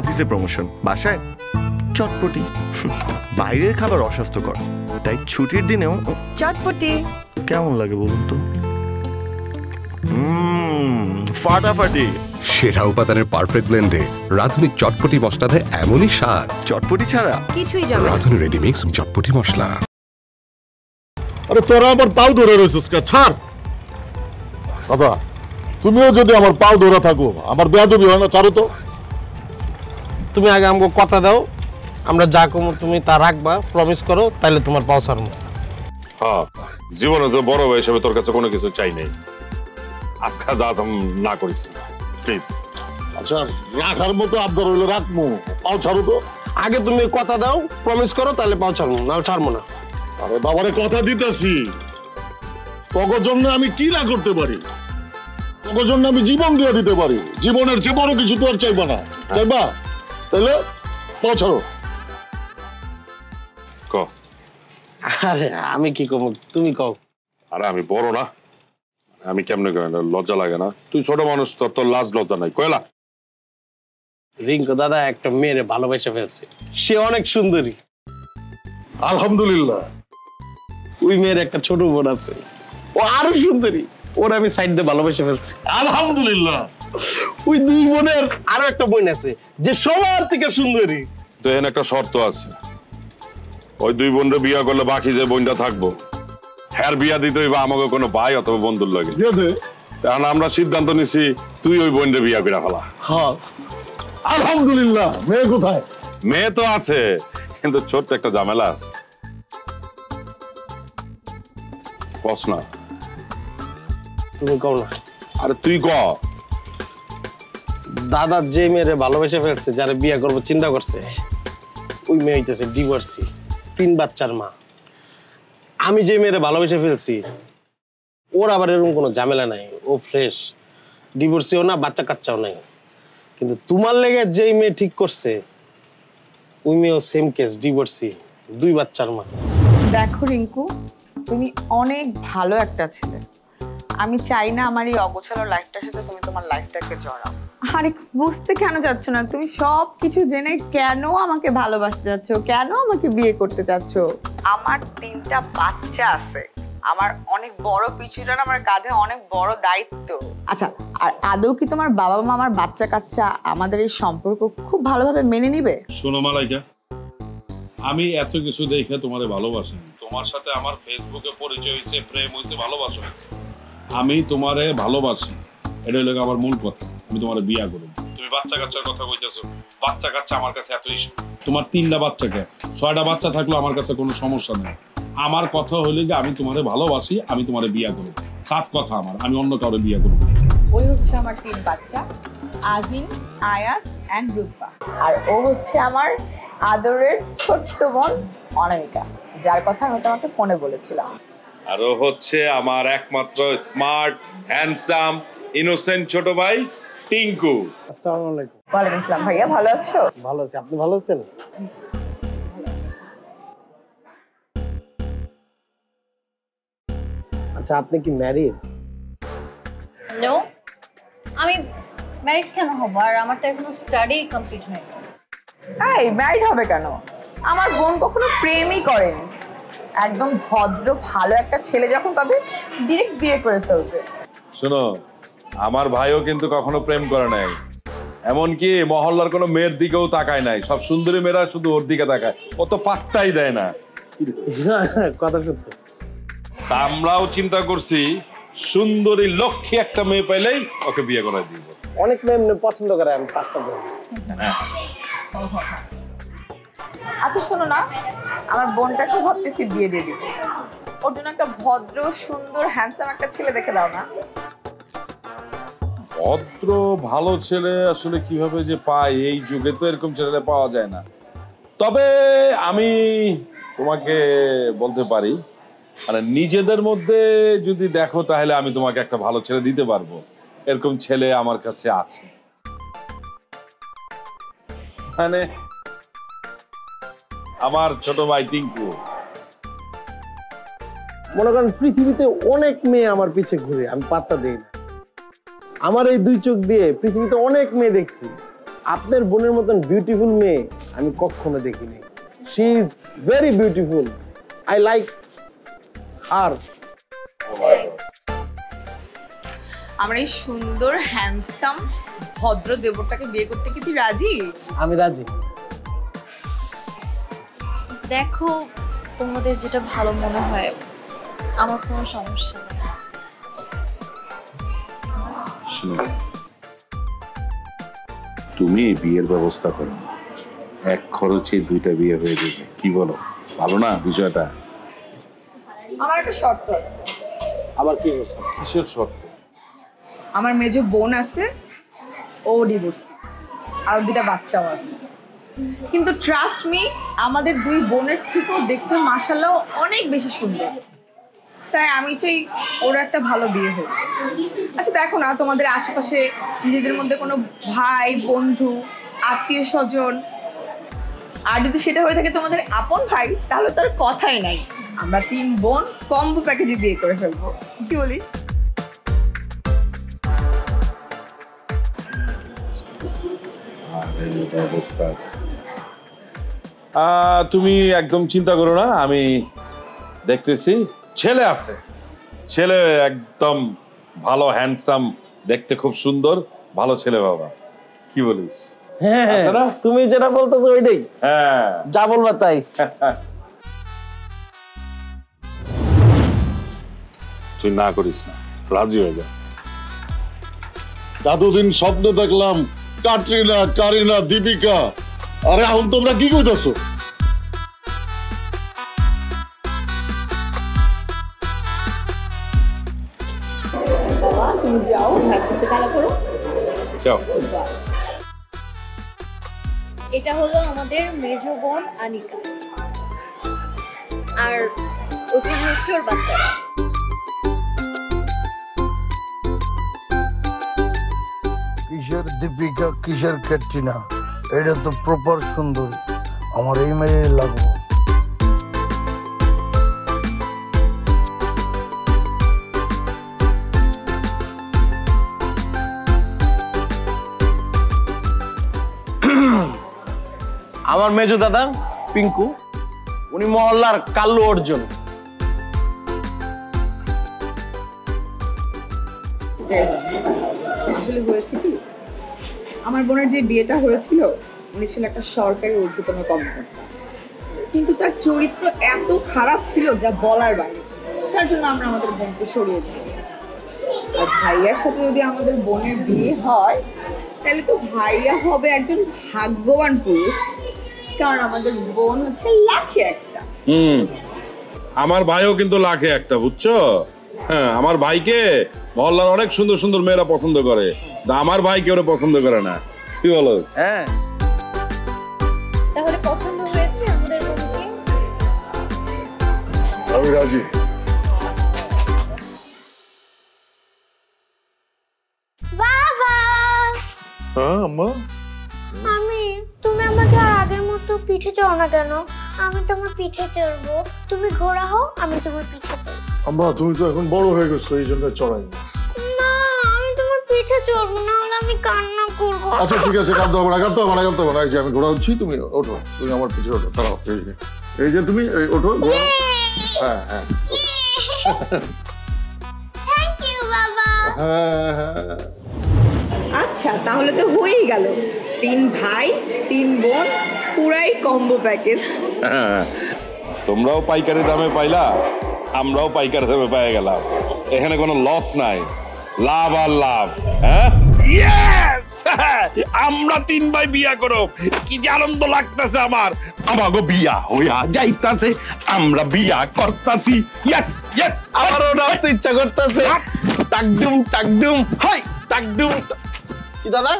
অফিসে প্রমোশন, বাসায় চটপটি। বাইরের খাবার অস্বাস্থ্যকর, তাই ছুটির দিনেও চটপটি কেমন লাগে বলুন তো? ফাটাফাটি। সেরা উপাদানের পারফেক্ট ব্লেন্ডে রাধুনিক চটপটি মশলা দেয় এমনই স্বাদ। চটপটি ছাড়া কিছুই যাবে না। রাধুনি রেডি মিক্স চটপটি মশলা। আরে তোরা আমার পাও ধরে রয়েছিস কে? ছাড় দাদা, তুমিও যদি আমার পাও ধরে থাকো, আমার বেয়াদবি হয় না? ছাড়ো তো। তুমি আগে আমাকে কথা দাও, আমরা যা কমো তুমি তা রাখবা, প্রমিস করো, তাহলে তোমার পাও ছাড়বো। হ্যাঁ, জীবনে তো বড় ভাই হিসেবে তোর কাছে কোনো কিছু চাই নাই। আজকে যা না করিস প্লিজ। আচ্ছা, রাখার মতো আবদার হইলে রাখবো, পাও ছাড়ো তো। আগে তুমি কথা দাও, প্রমিস করো, তাহলে পাও ছাড়বো, না ছাড়বো না। আরে বাবারে কথা দিতেছি, তোর জন্য আমি কি না করতে পারি, তোর জন্য আমি জীবন দিয়ে দিতে পারি। জীবনের চেয়ে বড় কিছু তো আর চাইবা না। চাইবা? তাহলে পাও ছাড়ো। ক। আরে আমি কি কমো, তুমি কও। আরে আমি বড় না, আমি কেমনে লজ্জা লাগে না? তুই ছোট মানুষ, তোর লাজ লজ্জা নাই কয়লা? রিঙ্কু দাদা একটা মেয়েরে ভালোবেসে ফেলছে, সে অনেক সুন্দরী। আলহামদুলিল্লাহ। ওই মেয়ের একটা ছোট বোন আছে, ও আরো সুন্দরী, ওরা আমি সাইড দিয়ে ভালোবেসে ফেলছি। আলহামদুলিল্লাহ। ওই দুই বোনের আরো একটা বোন আছে যে সবার থেকে সুন্দরী। তো এখানে একটা শর্ত আছে, ওই দুই বোনরে বিয়া করলে বাকি যে বোনটা থাকবো হ্যার বিয়া দিতে হইবা আমাকে কোনো ভাই অথবা বন্ধুর লাগে। কারণ আমরা সিদ্ধান্ত নিছি তুই ওই বোনরে বিয়া করে ফেলা। হ্যাঁ আলহামদুলিল্লাহ। মেয়ে কোথায়? মেয়ে তো আছে, কিন্তু ছোট্ট একটা ঝামেলা আছে। কস না। তুমি কও না। আরে তুই ক। দাদা যে মেয়েরে ভালোবেসে ফেলছে, যারা বিয়ে করবো চিন্তা করছে, ওই মেয়ে হইতেছে ডিভোর্সি, 3 বাচ্চার মা। আমি যে মেয়েরে ভালোবেসে ফেলছি, ওর আবার এরকম কোনো ঝামেলা নাই, ও ফ্রেশ, ডিভোর্সিও না, বাচ্চা কাচ্চাও নাই। কিন্তু তোমার লেগে যেই মেয়ে ঠিক করছে, ওই মেয়েও সেম কেস, ডিভোর্সি, 2 বাচ্চার মা। দেখো রিঙ্কু, তুমি অনেক ভালো একটা ছেলে। আমি চাই না আমার এই অগোছালো লাইফটার সাথে তুমি তোমার লাইফটাকে জড়াও। আরে বুঝতে কেন যাচ্ছ না? তুমি সব কিছু জেনে কেন আমাকে ভালোবাসতে যাচ্ছ, কেন আমাকে বিয়ে করতে চাচ্ছ? আমার 3টা বাচ্চা আছে, আমার অনেক বড় পিছুটান, আমার কাঁধে অনেক বড় দায়িত্ব। আচ্ছা, আর আদৌ কি তোমার বাবা মা আমার বাচ্চা কাচ্চা আমাদের এই সম্পর্ক খুব ভালোভাবে মেনে নিবে? শোনো মালাইকা, আমি এত কিছু দেখে তোমারে ভালোবাসি। তোমার সাথে আমার ফেসবুকে পরিচয় হয়েছে, প্রেম হয়েছে, ভালোবাসা হয়েছে। আমি তোমারে ভালোবাসি, এটা হলো আমার মূল কথা। আমি তোমারে বিয়া করব। তুমি বাচ্চা কাচ্চার কথা কইতেছো, বাচ্চা কাচ্চা আমার কাছে এত ইস্যু। তোমার 3টা বাচ্চাকে 6টা বাচ্চা থাকলো আমার কাছে কোনো সমস্যা নেই। আমার কথা হলো যে আমি তোমারে ভালোবাসি, আমি তোমারে বিয়া করব। সাত কথা আমার, আমি অন্য কাউরে বিয়া করব। ওই হচ্ছে আমার 3 বাচ্চা, আজিম, আয়াত এন্ড রুতবা। আর ও হচ্ছে আমার আদরের ছোট্ট বোন অনামিকা, যার কথা আমি তোমাকে ফোনে বলেছিলাম। আর ও হচ্ছে আমার একমাত্র স্মার্ট, হ্যান্ডসাম, ইনোসেন্ট ছোট ভাই টিঙ্কু। আসসালামু আলাইকুম। ওয়ালাইকুম আসসালাম। ভাইয়া ভালো আছো? ভালো আছি, আপনি ভালো আছেন? আচ্ছা, আপনি কি ম্যারিড? নো, আমি ম্যারিড কেন হব? আর আমার তো এখনো স্টাডি কমপ্লিট হয়নি। এই ম্যারিড হবে কেন? আমার বোন কখনো প্রেমই করেনি। একদম ভদ্র ভালো একটা ছেলে যখন পাবে ডিরেক্ট বিয়ে করে ফেলবে। শোনো, আমার ভাইও কিন্তু কখনো প্রেম করে নাই, এমনকি মহল্লার কোনো মেয়ের দিকেও তাকায় নাই। সব সুন্দরী মেয়েরা শুধু ওর দিকে তাকায়, ও তো পাত্তাই দেয় না। কথা সত্য। তা আমরাও চিন্তা করছি সুন্দরী লক্ষ্মী একটা মেয়ে পাইলেই ওকে বিয়ে করে দিব। অনেক মেয়ে পছন্দ করে, আমি 5টা বোন। আচ্ছা শোনো না, আমার বোনটাকে ভাবতেছি বিয়ে দিয়ে দিব। ওর জন্য একটা ভদ্র সুন্দর হ্যান্ডসাম একটা ছেলে দেখে দাও না। ভদ্র ভালো ছেলে আসলে কিভাবে যে পায়, এই যুগে তো এরকম ছেলে পাওয়া যায় না। তবে আমি তোমাকে বলতে পারি, মানে নিজেদের মধ্যে যদি দেখো তাহলে আমি তোমাকে একটা ভালো ছেলে দিতে পারবো। এরকম ছেলে আমার কাছে আছে। মানে আমার ছোট ভাই টিঙ্কু। মনে করেন পৃথিবীতে অনেক মেয়ে আমার পিছে ঘুরে, আমি পাত্তা দেই না। আমার এই 2 চোখ দিয়ে পৃথিবীতে অনেক মেয়ে দেখছি, আপনার বোনের মতন বিউটিফুল মেয়ে আমি কখনো দেখিনি। She is very beautiful, I like her. আমার এই সুন্দর হ্যান্ডসাম ভদ্র দেবরটাকে বিয়ে করতে কি তুই রাজি? আমি রাজি। দেখো তোমাদের যেটা ভালো মনে হয়, আমার কোনো সমস্যা নেই। শোনো, তুমি বিয়ের ব্যবস্থা করো, এক খরচে 2টা বিয়ে হয়ে যাবে। কি বলো, ভালো না বিষয়টা? আমার একটা শর্ত আছে। আবার কি হয়েছে? কিসের শর্ত? আমার মেজো বোন আছে, ও ডিভোর্স, আর 2টা বাচ্চাও আছে। কিন্তু ট্রাস্ট মি, আমাদের 2 বোনের থেকেও দেখতে মাশাআল্লাহ অনেক বেশি সুন্দর। তাই আমি চাই ওর একটা ভালো বিয়ে হোক। আচ্ছা দেখো না, তোমাদের আশেপাশে নিজেদের মধ্যে কোনো ভাই বন্ধু আত্মীয় স্বজন, আর যদি সেটা হয়ে থাকে তোমাদের আপন ভাই, তাহলে তার কথাই নাই। আমরা 3 বোন কম্বো প্যাকেজে বিয়ে করে ফেলবো, কি বলিস? অবস্থা আছে। তুমি একদম চিন্তা করো না, আমি দেখতেছি। ছেলে আছে, ছেলে একদম ভালো, হ্যান্ডসাম, দেখতে খুব সুন্দর, ভালো ছেলে বাবা। কি বলিস? হ্যাঁ, তুমি যেটা বলতেছো ওইটাই। হ্যাঁ, যা বলবা তাই। তুই না করিস না, রাজি হয়ে যা। এতদিন স্বপ্ন দেখলাম ক্যাটরিনা, কারিনা, দীপিকা, আরে এখন তোমরা কি কইতাছো? বাবা তুমি যাও, ভাতটা কালা করো। যাও। এটা হলো আমাদের মেজো বোন আনিকা, আর ওখানে হচ্ছে ওর বাচ্চারা। কিসের দীপিকা, কিসের ক্যাটরিনা, এটা তো প্রপার সুন্দর। আমার এই মেয়ে লাগবে। আমার মেজো দাদা পিঙ্কু, উনি মহল্লার কাল্লু অর্জুন। আসলে হয়েছে কি, আমার বোনের যে বিয়েটা হয়েছিল, উনি ছিল একটা সরকারি ঊর্ধ্বতন কর্মকর্তা, কিন্তু তার চরিত্র এত খারাপ ছিল যা বলার বাইরে। তার জন্য আমরা আমাদের বোনকে সরিয়ে দিয়েছি। আর ভাইয়ার সাথে যদি আমাদের বোনের বিয়ে হয়, তাহলে তো ভাইয়া হবে একজন ভাগ্যবান পুরুষ, কারণ আমাদের বোন হচ্ছে লাখে একটা। আমার ভাইও কিন্তু লাখে একটা, বুঝছো? হ্যাঁ, আমার ভাইকে মহল্লার অনেক সুন্দর সুন্দর মেয়েরা পছন্দ করে, আমার ভাই কেউ পছন্দ করে না। কি বলো? হ্যাঁ, তাহলে পছন্দ হয়েছে আমাদের বোনকে? আমি রাজি। বাবা, হ্যাঁ আম্মা, তুমি আমাকে আর আগের মতো পিঠে চড়ো না কেন? আমি তোমার পিঠে চড়বো, তুমি ঘোড়া হও, আমি তোমার পিঠে চড়বো। আম্মা তুমি তো এখন বড় হয়ে গেছো, এই জন্য চড়াই না। না, আমি তোমার পিঠে চড়বো, না হলে আমি কান্না করবো। আচ্ছা ঠিক আছে, কাঁদতে হবে না, কাঁদতে হবে না, কাঁদতে হবে না। এই যে আমি ঘোড়া হচ্ছি, তুমি ওঠো, তুমি আমার পিছিয়ে ওঠো। দাঁড়াও, এই যে তুমি ওঠো। হ্যাঁ হ্যাঁ, থ্যাংক ইউ বাবা। হ্যাঁ। আচ্ছা তাহলে তো হয়েই গেল, 3 ভাই 3 বোন, পুরাই কম্বো প্যাকেজ। হ্যাঁ, তোমরাও পাইকারি দামে পাইলা, আমরাও পাইকারি দামে পেয়ে গেলাম। এখানে কোনো লস নাই, লাভ আর লাভ। হ্যাঁ, আমরা 3 ভাই বিয়া করো, কি যে আনন্দ লাগতেছে আমার। আমাগো বিয়া হইয়া যাইতাছে, আমরা বিয়া করতাছি। ইয়েস ইয়েস, আমারও নাচতে ইচ্ছা করতেছে। টাকডুম টাকডুম, হাই টাকডুম। কি দাদা,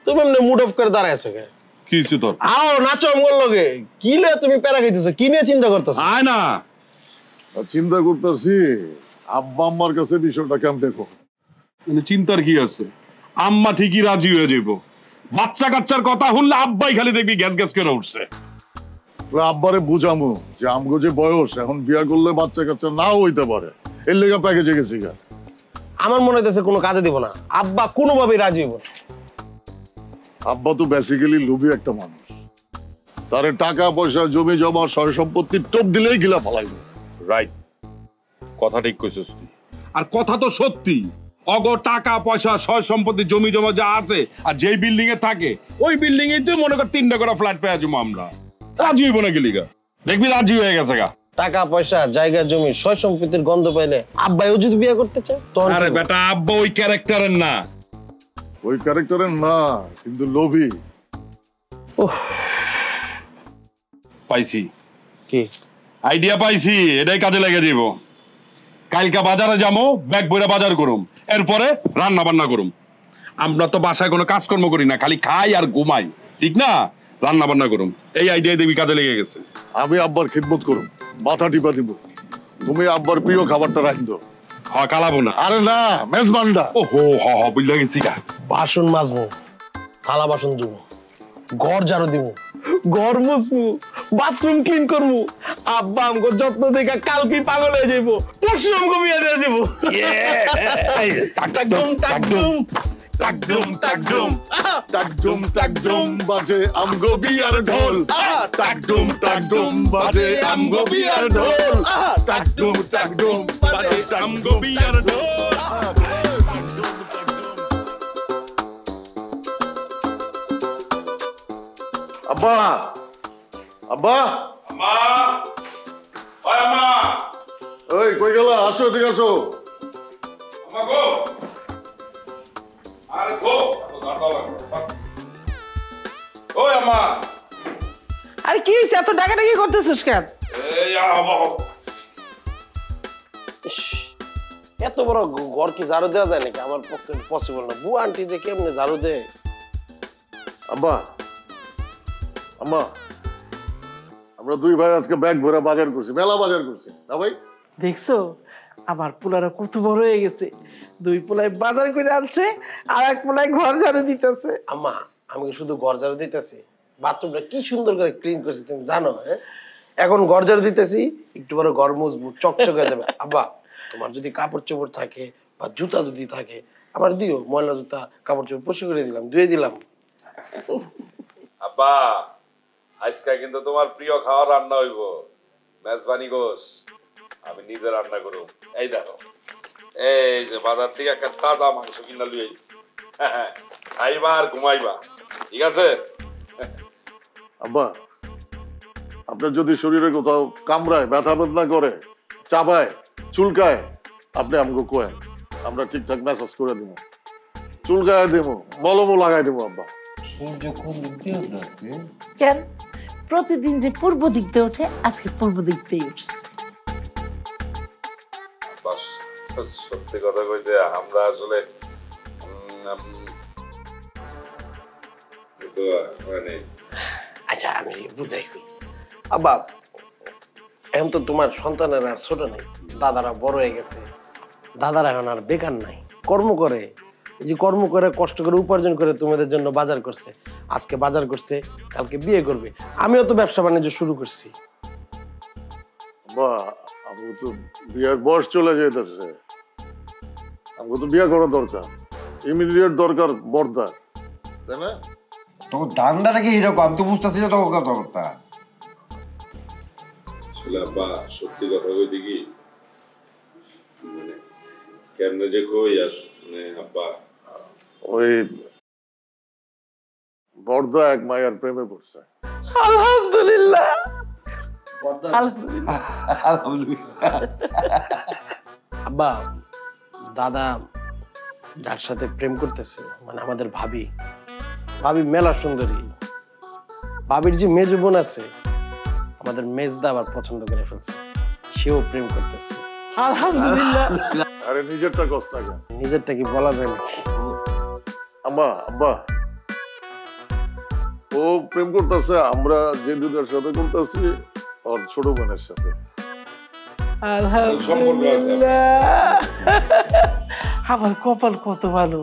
তুমি এমনি মুড অফ করে দাঁড়ায় আছো? কি হইছে তোর? আও নাচো মোর লগে। কি লে তুমি প্যারা খাইতেছো? কি নিয়ে চিন্তা করতেছো? আয় না, চিন্তা করতেছি আব্বা আম্মার কাছে বিষয়টা কেমন দেখো। চিন্তার কি আছে? আম্মা ঠিকই রাজি হয়ে যাবো। বাচ্চা কাচ্চার কথা শুনলে আব্বাই খালি দেখবি গ্যাস গ্যাস করে উঠছে। আব্বারে বুঝামু যে আমগো যে বয়স, এখন বিয়া করলে বাচ্চা কাচ্চা নাও হইতে পারে, এর লেগে প্যাকেজে গেছি। আমার মনে হইতেছে কোনো কাজে দিব না, আব্বা কোনোভাবেই রাজি হইব না। আব্বা তো বেসিক্যালি লোভী একটা মানুষ। তারে টাকা পয়সা জমি জমা সয় সম্পত্তি টোপ দিলেই গিলা ফেলাইব। রাইট, কথা ঠিক কইছিস তুই। আর কথা তো সত্যি। অগ টাকা পয়সা সয় সম্পত্তি জমি জমা যা আছে আর যেই বিল্ডিং এ থাকে ওই বিল্ডিং এ তুই মনে কর 3টা করে ফ্ল্যাট পেয়ে যাবো আমরা। রাজি হইব না গেলি গা, দেখবি রাজি হয়ে গেছে গা। টাকা পয়সা জায়গা জমি সয় সম্পত্তির গন্ধ পাইলে আব্বাইও যদি বিয়ে করতে চায় তখন আরে বেটা, আব্বা ওই ক্যারেক্টারের না। ওই ক্যারেক্টারের না, কিন্তু লোভী। পাইছি কি আইডিয়া পাইছি, এটাই কাজে লেগে যাবো। কালকা বাজারে যাবো, ব্যাগ বইরা বাজার করুম, এরপরে রান্না বান্না করুম। আমরা তো বাসায় কোনো কাজকর্ম করি না, খালি খাই আর ঘুমাই, ঠিক না? রান্না বান্না করুম, এই আইডিয়া দেখবি কাজে লেগে গেছে। আমি আব্বার খিদমত করুম, মাথা টিপা দিব। তুমি আব্বার প্রিয় খাবারটা রাখতো। হ্যাঁ, কালাবো না। আরে না, মেজবানটা। ও হো, হ হ, বুঝলে গেছি গা। বাসন মাজবো, থালা বাসন ধুবো, ঘর ঝাড়ু দিব, ঘর মুছবো, বাথরুম ক্লিন করবো। আব্বা আমগো যত্ন দেখা কালকে পাগল হয়ে যাইবো, পরশু আমগো বিয়ে দিয়ে দেবো। টাকডুম টাকডুম টাকডুম টাকডুম টাকডুম টাকডুম বাজে আমগো বিয়ার ঢোল। টাকডুম টাকডুম বাজে আমগো বিয়ার ঢোল। টাকডুম টাকডুম বাজে আমগো বিয়ার ঢোল। আব্বা, আব্বা, মা, ওই মা, ওই কই গেলা? আসো, ঠিক আসো। আমা গো, আরে গো, ওই আমা। আরে কি হইছে, এত ডাকাডাকি করতেছিস কেন? এই আমা, এত বড় ঘর কি ঝাড়ু দেওয়া যায় নাকি? আমার পক্ষে পসিবল না। বউ আন্টি যে কেমনে ঝাড়ু দেয়? আব্বা, আম্মা, আমরা দুই ভাই আজকে ব্যাগ ভরে বাজার করছি, মেলা বাজার করছি না ভাই? দেখছো আমার পোলারা কত বড় হয়ে গেছে। দুই পোলায় বাজার করে আনছে আর এক পোলায় ঘর ঝাড়ু দিতেছে। আম্মা, আমি শুধু ঘর ঝাড়ু দিতেছি, বাথরুমটা কি সুন্দর করে ক্লিন করছি তুমি জানো? হ্যাঁ, এখন ঘর ঝাড়ু দিতেছি, একটু বড় ঘর মুছবো, চকচকে যাবে। আব্বা, তোমার যদি কাপড় চোপড় থাকে বা জুতা যদি থাকে আবার দিও, ময়লা জুতা কাপড় চোপড় পরিষ্কার করে দিলাম, ধুয়ে দিলাম। আব্বা, আজকে কিন্তু তোমার প্রিয় খাবার রান্না হইব, মেজবানি গোশ। আমি নিজে রান্না করব। এই দেখো, এই যে বাজার থেকে একটা তাজা মাংস কিনা লই আইছি। খাইবা আর ঘুমাইবা, ঠিক আছে? আব্বা, আপনার যদি শরীরে কোথাও কামড়ায়, ব্যথা বেদনা করে, চাবায়, চুলকায়, আপনি আমাকে কোয়েন, আমরা ঠিকঠাক ম্যাসাজ করে দিব, চুলকায় দিব, মলমও লাগাই দিব। আব্বা, কেন প্রতিদিন যে পূর্ব দিক দিয়ে ওঠে, আজকে পূর্ব দিক দিয়ে উঠছে। বাস, সত্যি কথা কইতে আমরা আসলে মানে আচ্ছা, আমি বুঝাই কই। আব্বা, এখন তো তোমার সন্তানের আর ছোট নেই, দাদারা বড় হয়ে গেছে, দাদারা এখন আর বেকার নাই, কর্ম করে। এই যে কর্ম করে কষ্ট করে উপার্জন করে তোমাদের জন্য বাজার করছে, আজকে বাজার করছে, কালকে বিয়ে করবে। আমিও তো ব্যবসা বাণিজ্য শুরু করছি। আব্বা, আমাকে তো বিয়ের বয়স চলে যেতেছে, আমাকে তো বিয়ে করা দরকার, ইমিডিয়েট দরকার বর্দার, তাই না? তোর ধান্দাটা কি এরকম? আমি তো বুঝতেছি না তোর কথা। আসলে আব্বা, সত্যি কথা কইতে কি মানে কেমনে যে কই মানে আব্বা, ওই বর্দা এক মায়ের প্রেমে পড়ছে। আলহামদুলিল্লাহ, আব্বা, দাদা যার সাথে প্রেম করতেছে মানে আমাদের ভাবি মেলা সুন্দরী। ভাবির যে মেজ বোন আছে, আমাদের মেজদা আবার পছন্দ করে ফেলছে, সেও প্রেম করতেছে। আলহামদুলিল্লাহ। আরে নিজেরটা কষ্ট লাগে, নিজেরটা কি বলা যায় না? আম্মা, আব্বা, ও প্রেম করতেছে, আমরা যে দুধের সাথে করতেছি ওর ছোট বোনের সাথে। আলহামদুলিল্লাহ, আমার কপাল কত ভালো,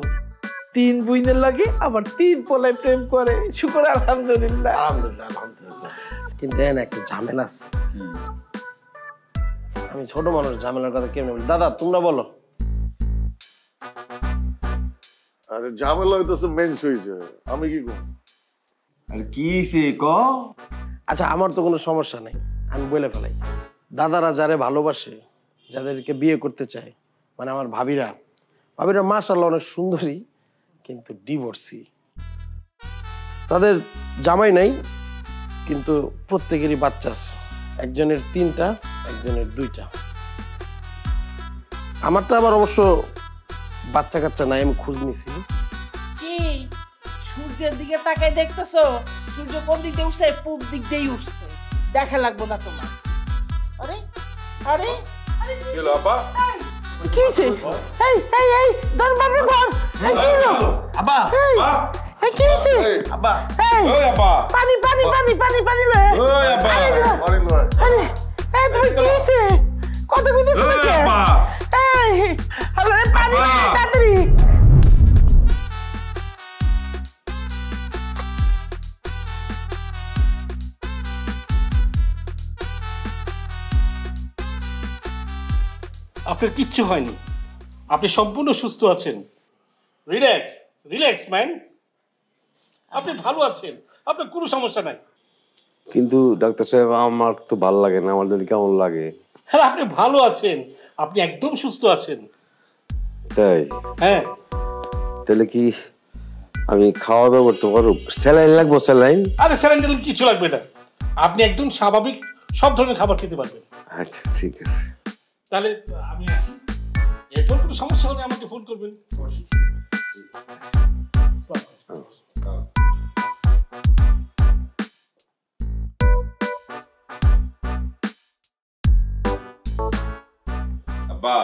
3 বইনের লাগে আবার 3 পোলায় প্রেম করে। শুকর আলহামদুলিল্লাহ। আলহামদুলিল্লাহ, আলহামদুলিল্লাহ। কিন্তু এন একটা ঝামেলা আছে। আমি ছোট মানুষ, ঝামেলার কথা কেমনে বলি? দাদা তোমরা বলো। আরে ঝামেলা হইতেছে মেন্স হয়েছে, আমি কি করব? আর কি সে ক? আচ্ছা আমার তো কোনো সমস্যা নেই, আমি বলে ফেলাই। দাদারা যারে ভালোবাসে, যাদেরকে বিয়ে করতে চায়, মানে আমার ভাবিরা মাশাআল্লাহ অনেক সুন্দরী, কিন্তু ডিভোর্সি। তাদের জামাই নাই, কিন্তু প্রত্যেকেরই বাচ্চা আছে। একজনের 3টা, একজনের 2টা। আমারটা আবার অবশ্য বাচ্চা কাচ্চা নাই, আমি খোঁজ নিছি। কি সূর্যের দিকে তাকাই দেখতেছো? সূর্য কোন দিক দিয়ে উঠছে? পূব দিক দিয়েই উঠছে। দেখা লাগবো না তোমার। আরে আরে কি হলো আপা? কি হইছে? এই এই এই ধর বাবু ধর। এই কি হলো? আব্বা এই কি হইছে? আব্বা ওই আপা, পানি পানি পানি পানি পানি লে। ওই আপা, পানি লয়। আরে এই তুমি কি হইছে? কত কইতেছ ওই কে? আপা। এই আরে পানি আপা। তাড়াতাড়ি। আপনার কিচ্ছু হয়নি, আপনি সম্পূর্ণ সুস্থ আছেন। রিল্যাক্স রিল্যাক্স ম্যান, আপনি ভালো আছেন, আপনার কোনো সমস্যা নাই। কিন্তু ডাক্তার সাহেব আমার তো ভালো লাগে না, আমার যদি কেমন লাগে। হ্যাঁ আপনি ভালো আছেন, আপনি একদম সুস্থ আছেন। তাই? হ্যাঁ। তাহলে কি আমি খাওয়া দাওয়া করতে পারবো? স্যালাইন লাগবো? স্যালাইন? আরে স্যালাইন টালাইন কিছু লাগবে না, আপনি একদম স্বাভাবিক সব ধরনের খাবার খেতে পারবেন। আচ্ছা ঠিক আছে। তাহলে আমি আসি, এরপর কোনো সমস্যা হলে আমাকে ফোন করবেন। আব্বা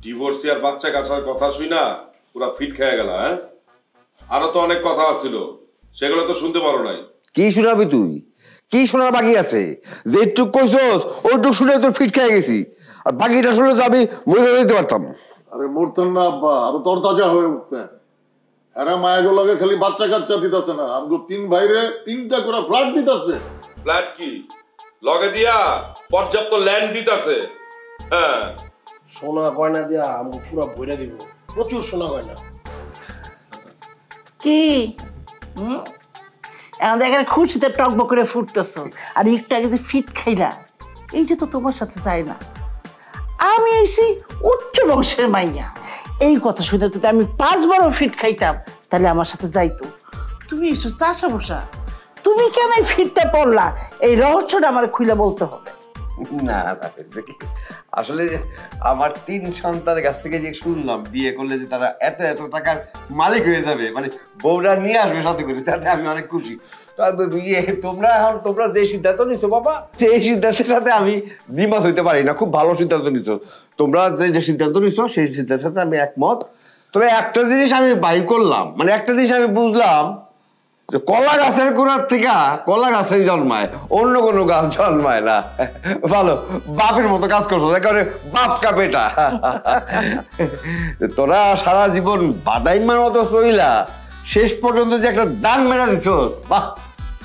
ডিভোর্সি আর বাচ্চা কাচ্চার কথা শুই না পুরা ফিট খেয়ে গেল। হ্যাঁ, আরো তো অনেক কথা ছিল, সেগুলো তো শুনতে পারো নাই। কি শোনাবি তুই? কি শোনার বাকি আছে? যেটুক কইছস ওইটুক শুনে তোর ফিট খেয়ে গেছি, আর বাকিটা শুনে তো আমি মরে যেতে পারতাম। আরে মরতেন না আব্বা, আরো তরতাজা হয়ে উঠতেন। এরা মায়াগুলোকে খালি বাচ্চা কাচ্চা দিতেছে না, আমগো 3 ভাইরে 3টা করে ফ্ল্যাট দিতেছে। ফ্ল্যাট কি লগে দিয়া পর্যাপ্ত ল্যান্ড দিতেছে। হ্যাঁ, সোনা গয়না দিয়া আমি পুরো বইরা দিব, প্রচুর সোনা গয়না। কি আমাদের এখানে খুশিতে টকবক করে ফুটতেছ, আর একটু আগে যে ফিট খাইলা, এই যে তো তোমার সাথে যায় না। আমি এসি উচ্চ বংশের মাইয়া, এই কথা শুনে যদি আমি 5 বারও ফিট খাইতাম তাহলে আমার সাথে যাইতো। তুমি এসো চাষা বসা, তুমি কেন এই ফিটটা পড়লা? এই রহস্যটা আমার খুলে বলতে হবে। না আসলে আমার 3 সন্তানের কাছ থেকে যে শুনলাম বিয়ে করলে যে তারা এত এত টাকার মালিক হয়ে যাবে, মানে বউরা নিয়ে আসবে সাথে করে, তাতে আমি অনেক খুশি। তোমরা যে সিদ্ধান্ত নিছো বাবা, সেই সিদ্ধান্তের সাথে আমি দ্বিমত হইতে পারি না। খুব ভালো সিদ্ধান্ত নিছো তোমরা, যে সিদ্ধান্ত নিছো সেই সিদ্ধান্তের সাথে আমি একমত। তবে একটা জিনিস আমি বাইর করলাম, মানে একটা জিনিস আমি বুঝলাম যে কলা গাছের গোড়ার থেকে কলা গাছেই জন্মায়, অন্য কোনো গাছ জন্মায় না। ভালো বাপের মতো কাজ করছো, একেবারে বাপ কা বেটা। তোরা সারা জীবন বাদাইমার মতো চইলা শেষ পর্যন্ত যে একটা দান মেরা দিছস, বাহ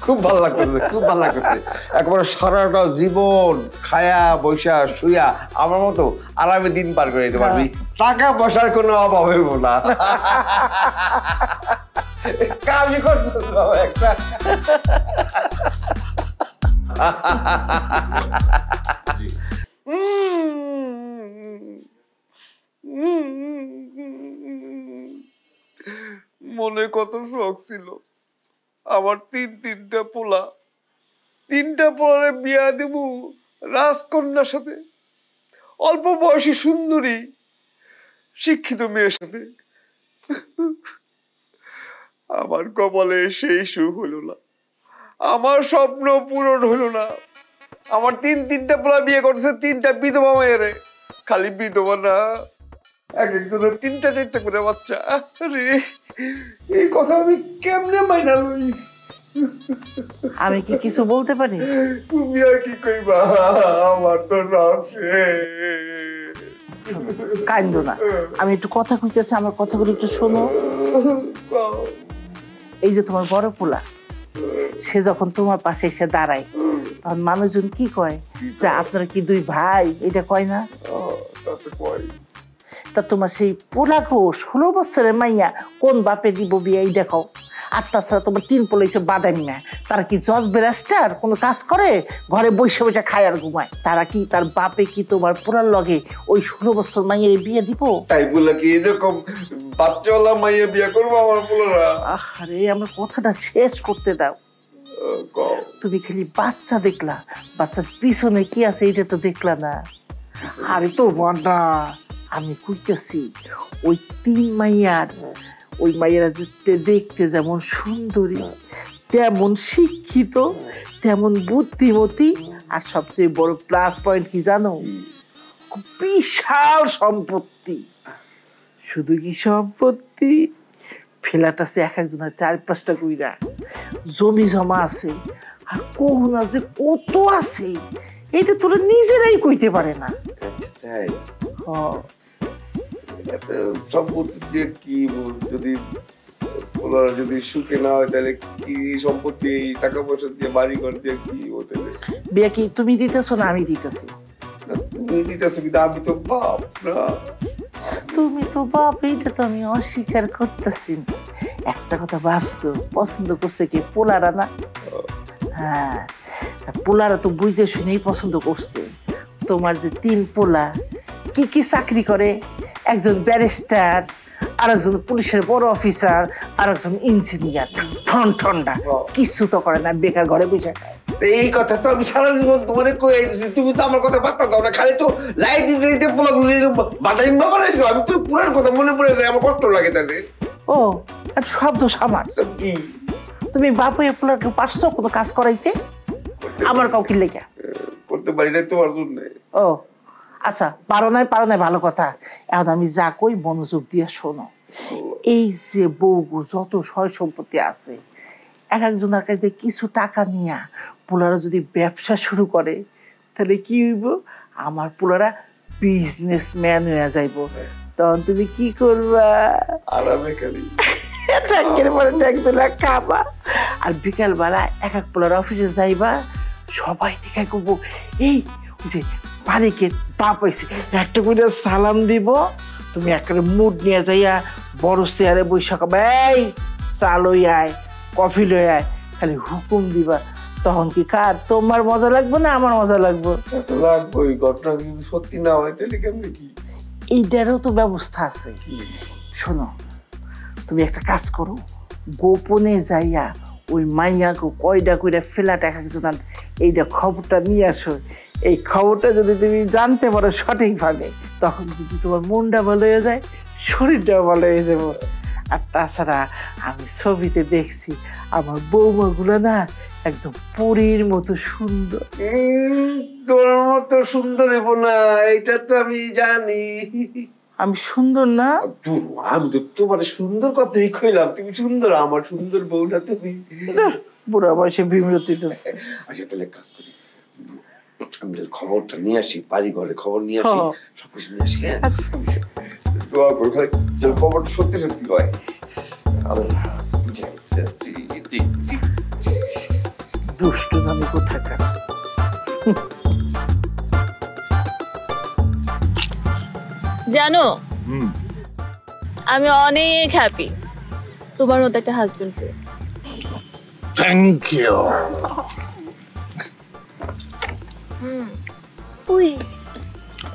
খুব ভালো লাগতেছে, খুব ভালো লাগতেছে। একেবারে সারাটা জীবন খায়া বৈশা শুয়া আমার মতো আরামে দিন পার করে দিতে পারবি, টাকা পয়সার কোনো অভাব হইব না। কাজই করতেছ বাবা একটা। মনে কত শখ ছিল আমার, 3টা পোলা, 3টা পোলারে বিয়া দেব রাজকন্যার সাথে, অল্প বয়সী সুন্দরী শিক্ষিত মেয়ের সাথে। আমার কপালে সেই সুখ হলো না, আমার স্বপ্ন পূরণ হলো না। আমার 3টা পোলা বিয়ে করতেছে 3টা বিধবা মেয়েরে, খালি বিধবা না, এক একজনের 3টা 4টা করে বাচ্চা। আরে এই কথা আমি কেমনে মাইনা লই? আমি কি কিছু বলতে পারি? তুমি আর কি কইবা, আমার তো রাগ শেষ। কান্দো না, আমি একটু কথা কইতেছি, আমার কথাগুলো একটু শোনো। এই যে তোমার বড় পোলা, সে যখন তোমার পাশে এসে দাঁড়ায় তখন মানুষজন কি কয় যে আপনারা কি 2 ভাই, এটা কয় না? তা তোমার সেই পোলা গো 16 বছরের মাইয়া কোন বাপে দিব বিয়ে এই দেখো। আর তাছাড়া তোমার 3 পোলা এসে বাদামি না, তারা কি জজ ব্যারিস্টার কোনো কাজ করে? ঘরে বসে বসে খায় আর ঘুমায়। তারা কি তার বাপে কি তোমার পোলার লগে ওই 16 বছর মাইয়ের বিয়ে দিব? তাই বলে কি এরকম বাচ্চাওয়ালা মাইয়া বিয়ে করবো আমার পোলারা? আরে আমার কথাটা শেষ করতে দাও। তুমি খালি বাচ্চা দেখলা, বাচ্চার পিছনে কি আছে এটা তো দেখলা না। আরে তো না, আমি কইতেছি ওই 3 মাইয়ার, ওই মাইয়ারা দেখতে যেমন সুন্দরী, তেমন শিক্ষিত, তেমন বুদ্ধিমতী, আর সবচেয়ে বড় প্লাস পয়েন্ট কি জানো? বিশাল সম্পত্তি। শুধু কি সম্পত্তি, ফ্ল্যাট আছে এক একজনের 4-5টা কইরা, জমি জমা আছে, আর কোহনা যে কত আছে এটা তোরা নিজেরাই কইতে পারে না। তাই সম্পত্তি দিয়ে কি যদি ওনারা যদি সুখে না হয় তাহলে কি সম্পত্তি টাকা পয়সা দিয়ে বাড়ি ঘর দিয়ে কি হতে? বিয়া কি তুমি দিতেছো না আমি দিতেছি? তুমি দিতেছো কিন্তু আমি তো বাপ না। তুমি তো বাপ, এইটা তো আমি অস্বীকার করতেছি। একটা কথা ভাবছো, পছন্দ করছে কি পোলারা না? হ্যাঁ, পোলারা তো বুঝে শুনেই পছন্দ করছে। তোমার যে 3 পোলা কি কি চাকরি করে, একজন ব্যারিস্টার, আর একজন পুলিশের বড় অফিসার, আর একজন ইঞ্জিনিয়ার। ঠন্ডা কিছু তো করে না, বেকার ঘরে বসে খায়। এই কথা তো আমি সারা জীবন তোমার কই আইছি, তুমি তো আমার কথা পাত্তা দাও না, খালি তো লাইট দিতে দিতে পোলাগুলি বাদাইম্বা করাইছো। আমি তো পুরান কথা মনে পড়ে যায়, আমার কষ্ট লাগে তাহলে। ও আর সব দোষ আমার। কি তুমি বাপ হয়ে পোলাকে পারছো কোনো কাজ করাইতে? আমার কাউকে লেগে করতে পারি না তোমার জন্য। ও আচ্ছা, পারো নাই ভালো কথা। এখন আমি যা কই মনোযোগ দিয়ে শোনো। এই যে বউ যত সয় সম্পত্তি আছে, এক একজনের কাছে কিছু টাকা নিয়ে পোলারা যদি ব্যবসা শুরু করে তাহলে কি হইব? আমার পোলারা বিজনেসম্যান হয়ে যাইব। তখন তুমি কি করবা? আরামে খালি ট্যাঙ্কের পরে ট্যাঙ্ক তুলে খাবা, আর বিকাল বেলা এক এক পোলারা অফিসে যাইবা, সবাই দেখে করবো এই যে বাড়িকে বাপ হয়েছে, একটা করে সালাম দিব। তুমি একটা মুড নিয়ে যাইয়া বড় চেয়ারে বসে খাবা, এই চা লই আয়, কফি লই আয়, খালি হুকুম দিবা। তখন কি কার তোমার মজা লাগবে না আমার মজা লাগবে? লাগবে। ওই ঘটনা যদি সত্যি না হয় তাহলে কেমনে কি? এইটারও তো ব্যবস্থা আছে। শোনো, তুমি একটা কাজ করো, গোপনে যাইয়া ওই মাইয়াকে কয়টা কইরা ফ্ল্যাট এক একজন এইটা খবরটা নিয়ে আসো। এই খবরটা যদি তুমি জানতে পারো সঠিকভাবে, তখন যদি তোমার মনটা ভালো হয়ে যায়, শরীরটাও ভালো হয়ে যাবো। আর তাছাড়া আমি ছবিতে দেখছি আমার বৌমাগুলো না একদম পরীর মতো সুন্দর। তোর মতো সুন্দর হইব না, এটা তো আমি জানি। আমি সুন্দর না? আমি তো তোমার সুন্দর কথাই কইলাম, তুমি সুন্দর, আমার সুন্দর বউ না তুমি? বুড়া বয়সে বিমরতি। আচ্ছা তাহলে কাজ করি, আমি খবরটা নিয়ে আসি, বাড়ি ঘরে খবর নিয়ে আসি, সবকিছু নিয়ে আসি। হ্যাঁ দোয়া করি ভাই যেন খবরটা সত্যি সত্যি হয়। দুষ্টু জানি কোথাকার। জানো, আমি অনেক হ্যাপি তোমার মতো একটা হাজবেন্ড পেয়ে। Thank you.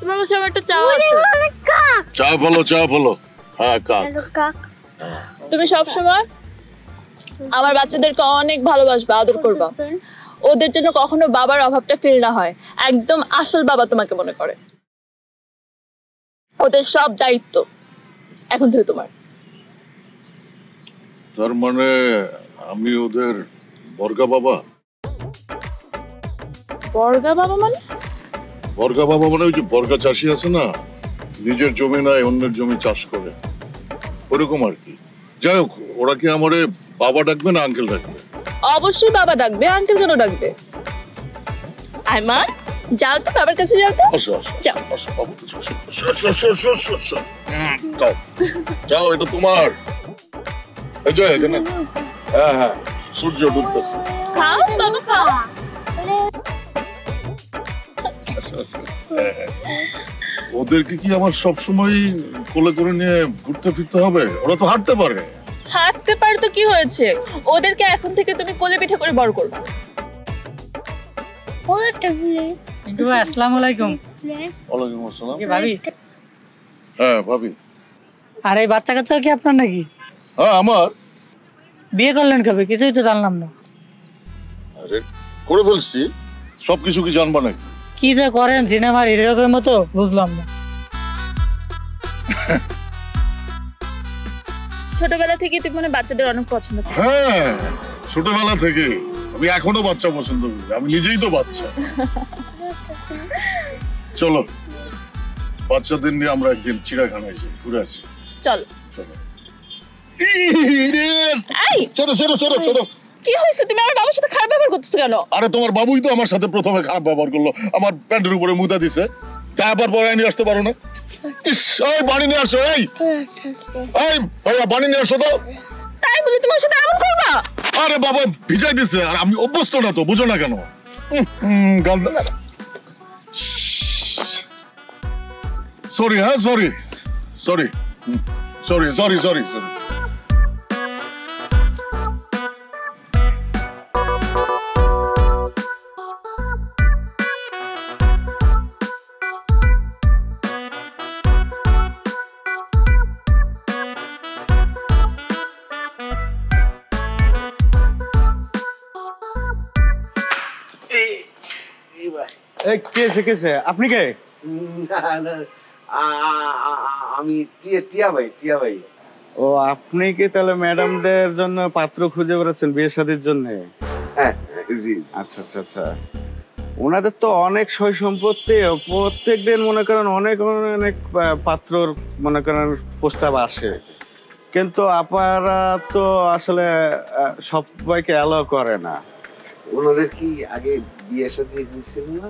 তোমার কাছে আমার একটা চাওয়া আছে। চা ফলো। হ্যাঁ কাক। তুমি সবসময় আমার বাচ্চাদেরকে অনেক ভালোবাসবা, আদর করবা। ওদের জন্য কখনো বাবার অভাবটা ফিল না হয়, একদম আসল বাবা তোমাকে মনে করে। ওদের সব দায়িত্ব এখন থেকে তোমার। তার মানে আমি ওদের বর্গা বাবা? বর্গা বাবা মানে? বর্গা বাবা মানে ওই যে বর্গা চাষি আছে না, নিজের জমি নয় অন্যের জমি চাষ করে, ওরকম আর কি। যাই হোক, ওরা কি আমারে বাবা ডাকবে না আঙ্কেল ডাকবে? অবশ্যই বাবা ডাকবে, আঙ্কেল কেন ডাকবে? আইমান, যাও তো বাবার কাছে, যাও তো। যাও যাও, এটা তোমার। এই যে এখানে। হ্যাঁ সূর্য ডুবতেছে। খাও বাবা, খাও। ওদেরকে কি আমার সবসময় কোলে করে নিয়ে ঘুরতে ফিরতে হবে? ওরা তো হাঁটতে পারে। হাঁটতে পারে তো কি হয়েছে, ওদেরকে এখন থেকে তুমি কোলে পিঠে করে বড় করবে। কিন্তু আসসালামু আলাইকুম। ওয়ালাইকুম আসসালাম। কি ভাবি? হ্যাঁ ভাবি। আর এই বাচ্চা কাচ্চা কি আপনার নাকি? হ্যাঁ আমার। বিয়ে করলেন কবে? কিছুই তো জানলাম না। আরে করে ফেলছি, সবকিছু কি জানবা নাকি? কি যে করেন সিনেমার হিরোর মতো, বুঝলাম না। ছোটবেলা থেকে তুমি মানে বাচ্চাদের অনেক পছন্দ করো। হ্যাঁ ছোটবেলা থেকে আমি এখনো বাচ্চা পছন্দ করি, আমি নিজেই তো বাচ্চা। চলো বাচ্চাদের নিয়ে আমরা একদিন চিড়িয়াখানায় যাই, ঘুরে আসি। চল। চলো। চলো চলো চলো চলো। কি হয়েছে, তুমি আমার বাবার সাথে খারাপ ব্যবহার করতেছো কেন? আরে তোমার বাবুই তো আমার সাথে প্রথমে খারাপ ব্যবহার করলো, আমার প্যান্টের উপরে মুদা দিছে, তারপর পরে নিয়ে আসতে পারো না? ইস, এই পানি নিয়ে আসো, এই ভাইয়া পানি নিয়ে আসো তো। তাই বলে তোমার সাথে এমন করবা? আরে বাবা ভিজাই দিছে, আর আমি অভ্যস্ত না তো, বুঝো না কেন? সরি, হ্যাঁ sorry sorry sorry sorry sorry sorry. আপনি কে? আমি টিয়া ভাই, টিয়া ভাই। ও আপনি কি তাহলে ম্যাডামদের জন্য পাত্র খুঁজে বেড়াচ্ছেন বিয়ে শাদীর জন্য? হ্যাঁ জি। আচ্ছা আচ্ছা আচ্ছা। ওনাদের তো অনেক সয় সম্পত্তি, প্রত্যেক দিন মনে করেন অনেক অনেক পাত্রর মনে করেন প্রস্তাব আসে, কিন্তু আপনারা তো আসলে সবাইকে অ্যালাউ করে না। ওনাদের কি আগে বিয়ে শাদী হয়েছিল না?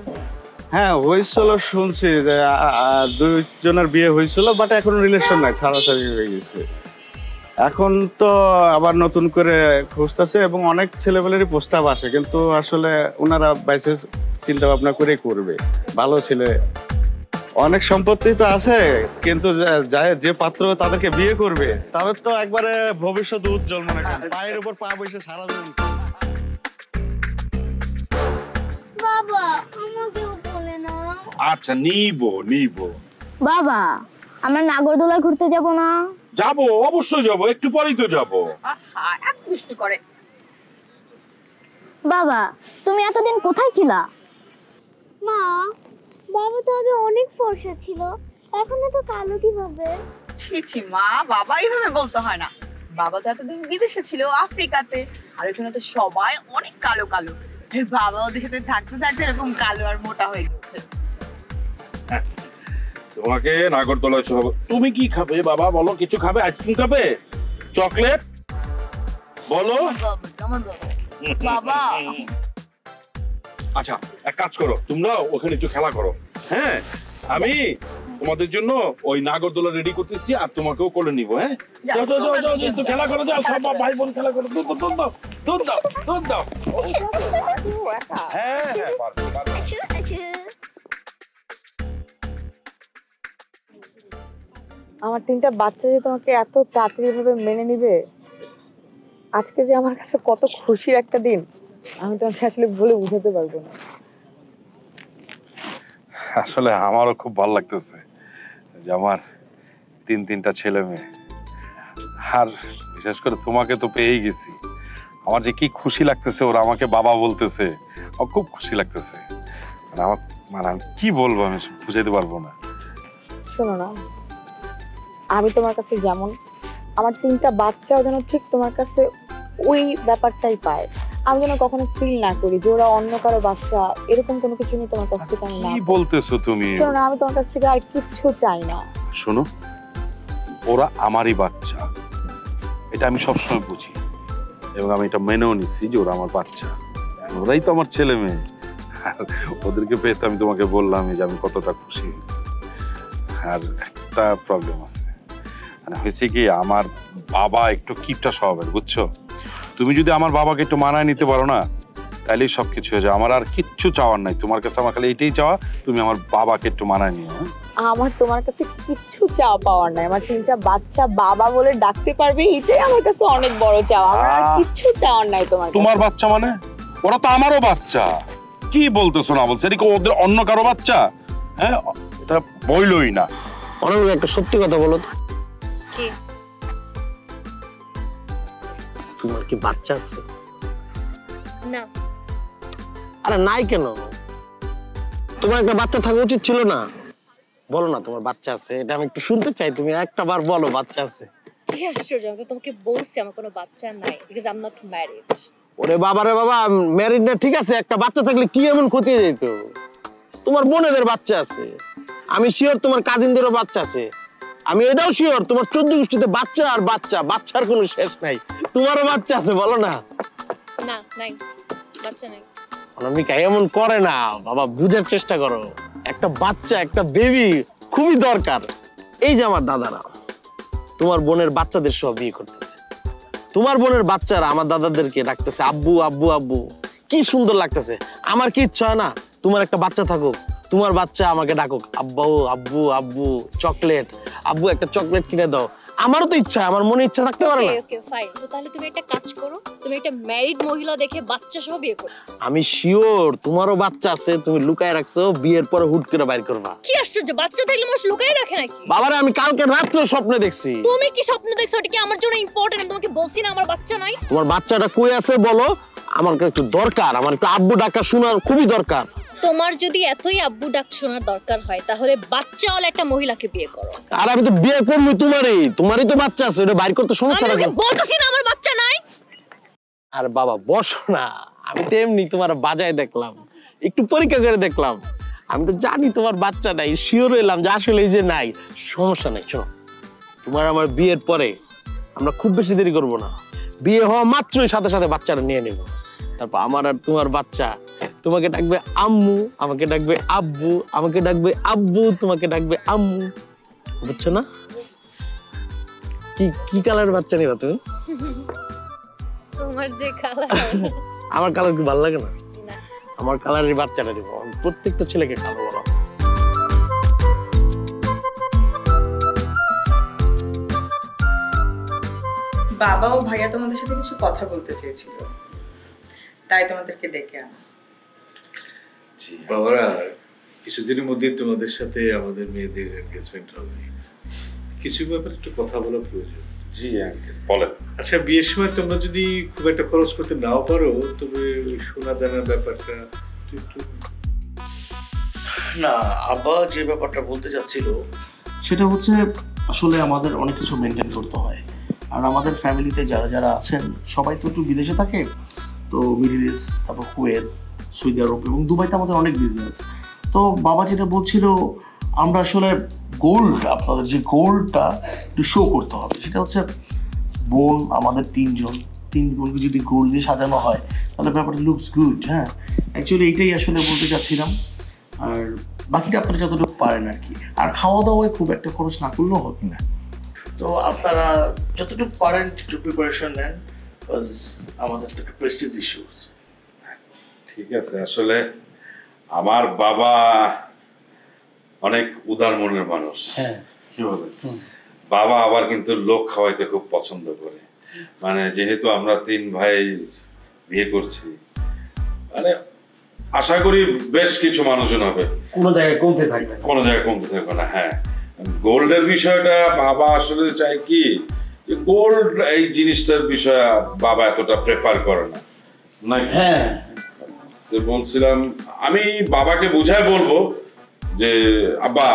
হ্যাঁ হয়েছিল, শুনছি যে দুইজনের বিয়ে হয়েছিল, বাট এখন রিলেশন নাই, ছাড়াছাড়ি হয়ে গেছে। এখন তো আবার নতুন করে খুঁজতেছে এবং অনেক ছেলেবেলেরই প্রস্তাব আসে, কিন্তু আসলে ওনারা বাইসে চিন্তা ভাবনা করে করবে। ভালো ছেলে, অনেক সম্পত্তি তো আছে, কিন্তু যে পাত্র তাদেরকে বিয়ে করবে তাদের তো একবারে ভবিষ্যৎ উজ্জ্বল, মনে করেন পায়ের উপর পা বসে সারা দিন। বাবা আমাকেও বলে না। আচ্ছা নিবো নিবো। বাবা আমরা নাগরদোলা ঘুরতে যাব না? যাবো, অবশ্যই যাবো, একটু পরেই তো যাবো। আহা এক দুষ্টু করে। বাবা তুমি এতদিন কোথায় ছিলা? মা বাবা তো আগে অনেক ফর্সা ছিল, এখন তো কালো কিভাবে? ছি ছি মা, বাবা এইভাবে বলতে হয় না। বাবা তো এতদিন বিদেশে ছিল, আফ্রিকাতে, আর ওখানে তো সবাই অনেক কালো কালো। বাবা ওদের সাথে থাকতে থাকতে এরকম কালো আর মোটা হয়ে গেছে। তোমাকে নাগরদোলায় চড়াবো। তুমি কি খাবে বাবা বলো? কিছু খাবে? আইসক্রিম খাবে? চকলেট? বলো। বাবা আচ্ছা এক কাজ করো, তোমরা ওখানে একটু খেলা করো। হ্যাঁ আমি তোমাদের জন্য ওই নাগরদোলা রেডি করতেছি, আর তোমাকেও কোলে নিবো। হ্যাঁ যাও যাও যাও যাও, একটু খেলা করো, যাও সব ভাই বোন খেলা করো। দুধ দুধ দাও, দুধ দাও, দুধ দাও। হ্যাঁ হ্যাঁ পারবে পারবে। আমার তিনটা বাচ্চা যে তোমাকে এত তাড়াতাড়ি ভাবে মেনে নিবে, আজকে যে আমার কাছে কত খুশির একটা দিন, আমি তোমাকে আসলে বলে বুঝাতে পারবো না। আসলে আমারও খুব ভালো লাগতেছে যে আমার তিনটা ছেলে মেয়ে, আর বিশেষ করে তোমাকে তো পেয়েই গেছি। আমার যে কি খুশি লাগতেছে, ওরা আমাকে বাবা বলতেছে, আমার খুব খুশি লাগতেছে। আমার মানে আমি কি বলবো, আমি বুঝাইতে পারবো না। শোনো না, আমি তোমার কাছে যেমন, আমার তিনটা বাচ্চাও যেন ঠিক তোমার কাছে ওই ব্যাপারটাই পায়। আমি যেন কখনো ফিল না করি যে ওরা অন্য কারো বাচ্চা, এরকম কোনো কিছু নিয়ে তোমার কাছ থেকে আমি না। কি বলতেছো তুমি? শোনো না, আমি তোমার কাছ থেকে আর কিচ্ছু চাই না। শোনো, ওরা আমারই বাচ্চা, এটা আমি সবসময় বুঝি, এবং আমি এটা মেনেও নিচ্ছি যে ওরা আমার বাচ্চা, ওরাই তো আমার ছেলে মেয়ে। আর ওদেরকে পেয়ে তো আমি তোমাকে বললাম যে আমি কতটা খুশি হয়েছি। আর একটা প্রবলেম আছে, মানে হয়েছে কি, আমার বাবা একটু কিপটা স্বভাবের, বুঝছো? তুমি যদি আমার বাবাকে একটু মানায় নিতে পারো না, তাইলেই সব কিছু হয়ে যায়। আমার আর কিচ্ছু চাওয়ার নাই তোমার কাছে, আমার খালি এইটাই চাওয়া তুমি আমার বাবাকে একটু মানায় নিও। আমার তোমার কাছে কিচ্ছু চাওয়া পাওয়ার নাই, আমার 3টা বাচ্চা বাবা বলে ডাকতে পারবে, এটাই আমার কাছে অনেক বড় চাওয়া। আমার আর কিচ্ছু চাওয়ার নাই তোমার কাছে। তোমার বাচ্চা মানে? ওরা তো আমারও বাচ্চা। কি বলতেছো না বলছো? এটা কি ওদের অন্য কারো বাচ্চা? হ্যাঁ, এটা বইলই না। অনেক একটা সত্যি কথা বলো তো, কি তোমার কি বাচ্চা আছে? না। আরে নাই কেন? তোমার একটা বাচ্চা থাকা উচিত ছিল না? বলো না তোমার বাচ্চা আছে, এটা আমি একটু শুনতে চাই। তুমি একটা বার বলো বাচ্চা আছে। কি আশ্চর্য, আমি তোমাকে বলছি আমার কোনো বাচ্চা নাই, because I am not married. ওরে বাবা রে বাবা, ম্যারিড না ঠিক আছে, একটা বাচ্চা থাকলে কি এমন ক্ষতি হয়ে যেত? তোমার বোনেদের বাচ্চা আছে, আমি শিওর তোমার কাজিনদেরও বাচ্চা আছে, আমি এটাও শিওর তোমার 14 গোষ্ঠীতে বাচ্চা আর বাচ্চা, বাচ্চার কোনো শেষ নাই। তোমারও বাচ্চা আছে, বলো না। না, নাই, বাচ্চা নাই। অনামিকা এমন করে না বাবা, বুঝার চেষ্টা করো। একটা বাচ্চা, একটা বেবি খুবই দরকার। এই যে আমার দাদারা তোমার বোনের বাচ্চাদের সব বিয়ে করতেছে, তোমার বোনের বাচ্চারা আমার দাদাদেরকে ডাকতেছে আব্বু আব্বু আব্বু, কি সুন্দর লাগতেছে। আমার কি ইচ্ছা হয় না তোমার একটা বাচ্চা থাকুক, তোমার বাচ্চা আমাকে ডাকুক আব্বু আব্বু আব্বু, চকলেট আব্বু, একটা চকলেট কিনে দাও। আমারও তো ইচ্ছা, আমার মনে ইচ্ছা থাকতে পারে না? ওকে ফাইন, তো তাহলে তুমি একটা কাজ করো, তুমি একটা ম্যারিড মহিলা দেখে বাচ্চা সহ বিয়ে করো। আমি শিওর তোমারও বাচ্চা আছে, তুমি লুকায় রাখছো, বিয়ের পরে হুট করে বাইর করবা। কি আশ্চর্য, বাচ্চা থাকলে মানুষ লুকায় রাখে নাকি? বাবারে আমি কালকে রাত্রে স্বপ্নে দেখছি। তুমি কি স্বপ্ন দেখছো? ওটা কি আমার জন্য ইম্পর্টেন্ট? আমি তোমাকে বলছি না আমার বাচ্চা নাই। তোমার বাচ্চাটা কই আছে বলো, আমার একটু দরকার, আমার একটু আব্বু ডাকা শোনার খুবই দরকার। তোমার যদি এতই আব্বু ডাক শোনার দরকার হয় তাহলে বাচ্চাওয়ালা একটা মহিলাকে বিয়ে করো। আর আমি তো বিয়ে করবো তোমারই তো বাচ্চা আছে, ওটা বাইর করতে সমস্যা আমি নাকি? বলতেছি না আমার বাচ্চা নাই। আর বাবা বসো না, আমি তো এমনি তোমার বাজায় দেখলাম, একটু পরীক্ষা করে দেখলাম, আমি তো জানি তোমার বাচ্চা নাই, শিওর হইলাম যে আসলে এই যে নাই। সমস্যা নাই, শোনো, তোমার আমার বিয়ের পরে আমরা খুব বেশি দেরি করবো না, বিয়ে হওয়া মাত্রই সাথে সাথে বাচ্চাটা নিয়ে নেব। তারপর আমার আর তোমার বাচ্চা তোমাকে ডাকবে আম্মু, আমাকে ডাকবে আব্বু, আমাকে ডাকবে আব্বু, তোমাকে ডাকবে আম্মু, বুঝছো না? কি কি কালারের বাচ্চা নেবা তুমি? তোমার যে কালার। আমার কালার কি ভালো লাগে না? আমার কালারের বাচ্চাটা দেবো, প্রত্যেকটা ছেলেকে কালো বলা। বাবা ও ভাইয়া তোমাদের সাথে কিছু কথা বলতে চেয়েছিল, তাই তোমাদেরকে ডেকে আনা। বাবারা, কিছুদিনের মধ্যে তোমাদের সাথে আমাদের মেয়েদের এনগেজমেন্ট হবে, কিছু ব্যাপারে একটু কথা বলা প্রয়োজন। জি আঙ্কেল বলেন। আচ্ছা, বিয়ের সময় তোমরা যদি খুব একটা খরচ করতে নাও পারো, তবে ওই সোনা দানার ব্যাপারটা একটু না, আব্বা যে ব্যাপারটা বলতে চাচ্ছিল সেটা হচ্ছে আসলে আমাদের অনেক কিছু মেনটেন করতে হয়, আর আমাদের ফ্যামিলিতে যারা যারা আছেন সবাই তো একটু বিদেশে থাকে, তো মিডল ইস্ট, তারপর কুয়েত, সৌদি আরব এবং দুবাইতে আমাদের অনেক বিজনেস। তো বাবা যেটা বলছিল, আমরা আসলে গোল্ড, আপনাদের যে গোল্ডটা একটু শো করতে হবে। সেটা হচ্ছে বোন আমাদের 3 বোনকে যদি গোল্ড দিয়ে সাজানো হয় তাহলে ব্যাপারটা লুকস গুড। হ্যাঁ, অ্যাকচুয়ালি এইটাই আসলে বলতে চাচ্ছিলাম। আর বাকিটা আপনারা যতটুকু পারেন আর কি, আর খাওয়া দাওয়ায় খুব একটা খরচ না করলেও হবে না। তো আপনারা যতটুকু পারেন একটু প্রিপারেশন নেন, বিকজ আমাদের তো একটা প্রেস্টিজ ইস্যুস। ঠিক আছে, আসলে আমার বাবা অনেক উদার মনের মানুষ। হ্যাঁ, কি বলে, বাবা আবার কিন্তু লোক খাওয়াইতে খুব পছন্দ করে। মানে যেহেতু আমরা 3 ভাই বিয়ে করছি, মানে আশা করি বেশ কিছু মানুষজন হবে, কোনো জায়গায় কমতে থাকবে না। হ্যাঁ, গোল্ডের বিষয়টা বাবা আসলে চাই কি, যে গোল্ড এই জিনিসটার বিষয়ে বাবা এতটা প্রেফার করে না। হ্যাঁ, বলছিলাম আমি বাবাকে বুঝায় বলবো যে আব্বা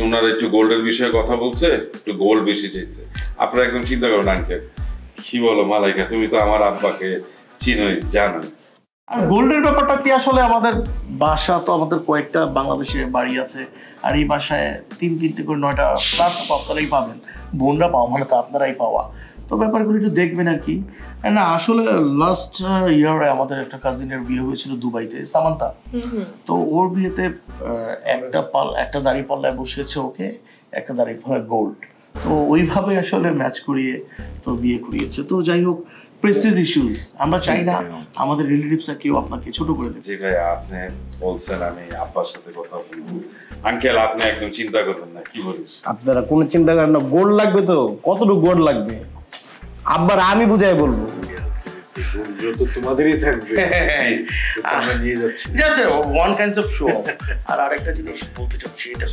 ওনারা একটু গোল্ডের বিষয়ে কথা বলছে, একটু গোল্ড বেশি চাইছে। আপনারা একদম চিন্তা করুন আঙ্কেল। কি বলো মালাইকা, তুমি তো আমার আব্বাকে চিনোই, জানো। আর গোল্ডের ব্যাপারটা কি, আসলে আমাদের বাসা তো আমাদের কয়েকটা বাংলাদেশে বাড়ি আছে, আর এই বাসায় 3 করে 9টা ফ্ল্যাট তো আপনারাই পাবেন, বোনরা পাওয়া মানে তো আপনারাই পাওয়া। তো ব্যাপারগুলো একটু দেখবেন আর কি। না আসলে লাস্ট ইয়ারে আমাদের একটা কাজিনের বিয়ে হয়েছিল দুবাইতে, সামান্তা। তো ওর বিয়েতে একটা দাড়ি পাল্লায় বসিয়েছে ওকে, একটা দাড়ি পাল্লায় গোল্ড। তো ওইভাবে আসলে ম্যাচ করিয়ে তো বিয়ে করিয়েছে। তো যাই হোক, প্রেস্টিজ ইস্যুস আমরা চাই না আমাদের রিলেটিভসরা কেউ আপনাকে ছোট করে দেবে। জি ভাই, আপনি বলছেন আমি আব্বার সাথে কথা বলবো। আঙ্কেল আপনি একদম চিন্তা করবেন না, কি বলিস? আপনারা কোনো চিন্তা করেন না, গোড় লাগবে তো, কতটুকু গোড় লাগবে আব্বার আমি বুঝাই বলবো। তো তোমাদেরই থাকবে, আমরা নিয়ে যাচ্ছি। Just one kinds of show. আর আরেকটা জিনিস বলতে চাচ্ছি, এটা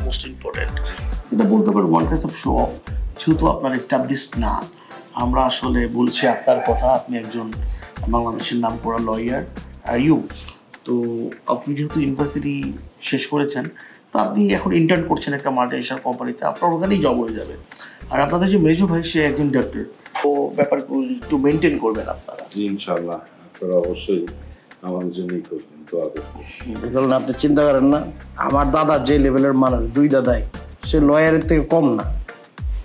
মোস্ট ইম্পর্টেন্ট, এটা বলতে পারো one kinds of show off. যেহেতু আপনার এস্টাবলিশড না, আমরা আসলে বলছি আপনার কথা, আপনি একজন বাংলাদেশের নামকরা লয়ার আর ইউ, তো আপনি যেহেতু ইউনিভার্সিটি শেষ করেছেন, তো আপনি এখন ইন্টার্ন করছেন একটা মাল্টিনেশনাল কোম্পানিতে, আপনার ওখানেই জব হয়ে যাবে। আর আপনাদের যে মেজো ভাই, সে একজন ডাক্তার, তো ব্যাপারগুলো একটু মেনটেন করবেন আপনারা। ইনশাআল্লাহ আপনারা অবশ্যই আমাদের জন্যই করবেন, দোয়া করবেন। কারণ আপনি চিন্তা করেন না, আমার দাদা যে লেভেলের মানুষ, দুই দাদাই, সে লয়ারের থেকে কম না।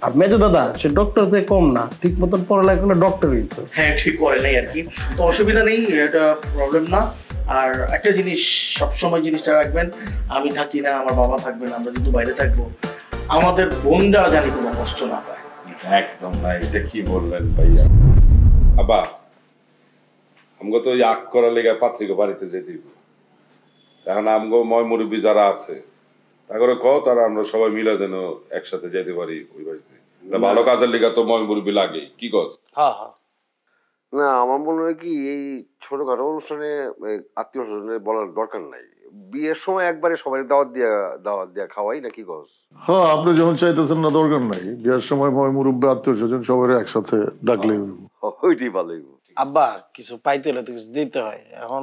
আর মেজো দাদা সে ডক্টর থেকে কম না, ঠিক মতন পড়ালেখা করলে ডক্টরই তো। হ্যাঁ, ঠিক করে নাই আর কি, তো অসুবিধা নেই, এটা প্রবলেম না। আর একটা জিনিস সবসময় জিনিসটা রাখবেন, আমি থাকি না, আমার বাবা থাকবে না, আমরা কিন্তু বাইরে থাকবো, আমাদের বোনরা জানি কোনো কষ্ট না পায়। একদম না, এটা কি বললেন ভাইয়া? আবা আমগো তো আগ করার লেগে পাত্রিকা বাড়িতে যেতে হইব। এখন আমগো ময় মুরব্বী যারা আছে তারপরে কও, তারা আমরা সবাই মিলে যেন একসাথে যেতে পারি ওই বাড়িতে। ভালো কাজের লেগে তো ময় মুরব্বী লাগে, কি কস? হ্যাঁ হ্যাঁ। না, আমার মনে হয় কি এই ছোটখাটো অনুষ্ঠানে আত্মীয় স্বজনের বলার দরকার নাই। বিয়ের সময় একবারে সবাই দাওয়াত দিয়া খাওয়াই, না কি কস? হ্যাঁ, আপনি যখন চাইতেছেন না দরকার নাই, বিয়ের সময় মুরব্বী আত্মীয় স্বজন সবাই একসাথে ডাকলেই ওইটাই ভালো হইব। আব্বা কিছু পাইতে হলে তো কিছু দিতে হয়। এখন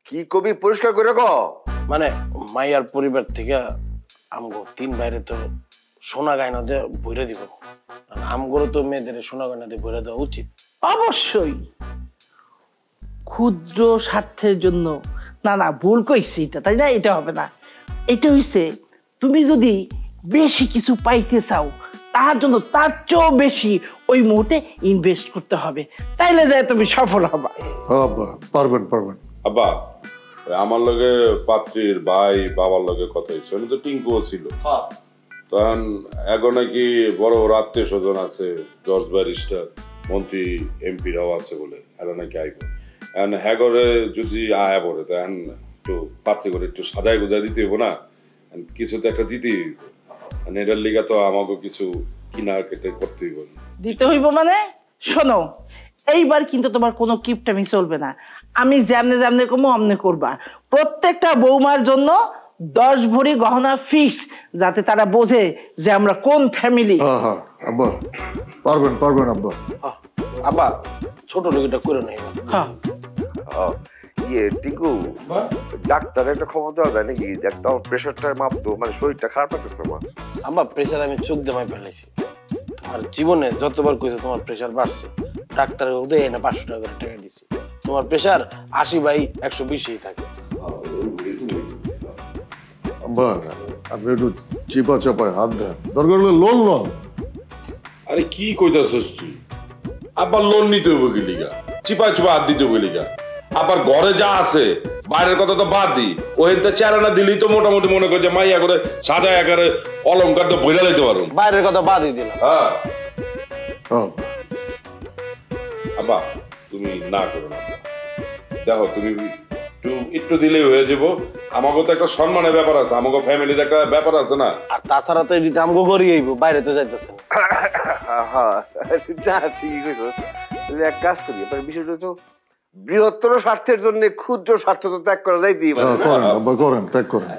কি কবি পরিষ্কার করে ক, মানে মাইয়ার পরিবার থেকে আমগো তিন বাইরে তো সোনা গয়না দিয়ে ভরে দিব, আমগোরও তো মেয়েদের সোনা গয়না দিয়ে ভরে দেওয়া উচিত। অবশ্যই ক্ষুদ্র স্বার্থের জন্য না, না ভুল কইছি এটা, তাই না? এটা হবে না। এটা হইছে তুমি যদি বেশি কিছু পাইতে চাও, তার জন্য তার চেয়েও বেশি ওই মুহূর্তে ইনভেস্ট করতে হবে, তাইলে যায় তুমি সফল হবা। পারবেন পারবেন। আব্বা আমার লগে পাত্রীর ভাই বাবার লগে কথা হয়েছে, উনি তো টিঙ্কুও ছিল, তখন এখন নাকি বড় বড় আত্মীয় স্বজন আছে, জর্জ ব্যারিস্টার, মন্ত্রী এমপিরাও আছে বলে, এরা নাকি আইব। এখন হ্যাঁ করে যদি আয়া পড়ে, তখন একটু পাত্রী করে একটু সাজায় গোজায় দিতে হইব না, কিছু তো একটা দিতেই হইব। মানে এটার লিগা তো আমাকে কিছু কিনা কেটে করতে হইব। দিতে হইব মানে শোনো, এইবার কিন্তু তোমার কোনো কিপটামি চলবে না। আমি যেমনে যেমনে কমো অমনে করবা। প্রত্যেকটা বৌমার জন্য 10 ভরি গহনা ফিক্সড, যাতে তারা বোঝে যে আমরা কোন ফ্যামিলি। আব্বা পারবেন পারবেন আব্বা। আব্বা ছোট লোকটা করে নেই। হ্যাঁ ইয়ে টিকু, ডাক্তার একটা খবর দেওয়া যায় নাকি? ডাক্তার প্রেশারটা মাপতো, মানে শরীরটা খারাপ লাগতেছে আমার। আব্বা প্রেশার আমি চোখ দিয়ে মাই ফেলেছি। তোমার জীবনে যতবার কইছে তোমার প্রেশার বাড়ছে, ডাক্তারের উদয় এনে 500 টাকা করে টাকা দিছি। তোমার প্রেশার 80/120 থাকে। আব্বা আপনি একটু চিপা চাপায় হাত দেন, দরকার হলে লোন লোন। আরে কি কইতাছস তুই? আবার লোন নিতে হইব কি লিগা? চিপা চিপা হাত দিতে হইব লিগা? আবার ঘরে যা আছে বাইরের কথা তো বাদ দি, ওহেনতে চেরানা দিলেই তো মোটামুটি মনে করে যে মাইয়া করে সাজায় করে অলংকার তো বইলা লাইতে পারো। বাইরের কথা বাদই দিলাম। হ্যাঁ আব্বা তুমি না করো না, দেখো তুমি একটু দিলেই হয়ে যাবো। আমাকে তো একটা সম্মানের ব্যাপার আছে, আমাকে ফ্যামিলির একটা ব্যাপার আছে না। আর তাছাড়া তো এদিকে আমগো গড়ি আইবো, বাইরে তো যাইতেছে না। ঠিকই কইছো। এক কাজ করি, বিষয়টা তো বৃহত্তর স্বার্থের জন্য ক্ষুদ্র স্বার্থ তো ত্যাগ করা যাইতেই পারে। করেন ত্যাগ করেন।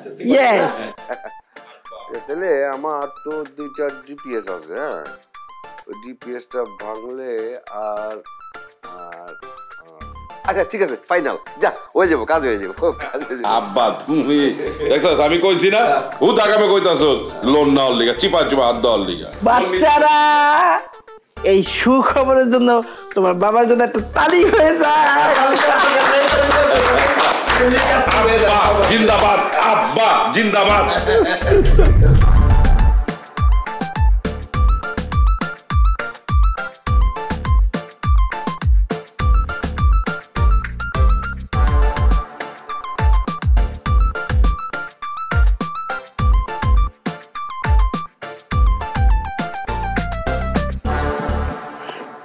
তাহলে আমার তো 2টা জিপিএস আছে, হ্যাঁ ওই জিপিএসটা ভাঙলে আর আচ্ছা ঠিক আছে, ফাইনাল যা হয়ে যাবো, কাজ হয়ে যাবো। আব্বা তুমি দেখছস আমি কইছি না, হুদ আগামে কইতাছস লোন নাওয়ার লিগা, চিপা চিপা হাত দেওয়ার লিগা। বাচ্চারা এই সুখবরের জন্য তোমার বাবার জন্য একটা তালি হয়ে যায়। জিন্দাবাদ আব্বা, জিন্দাবাদ।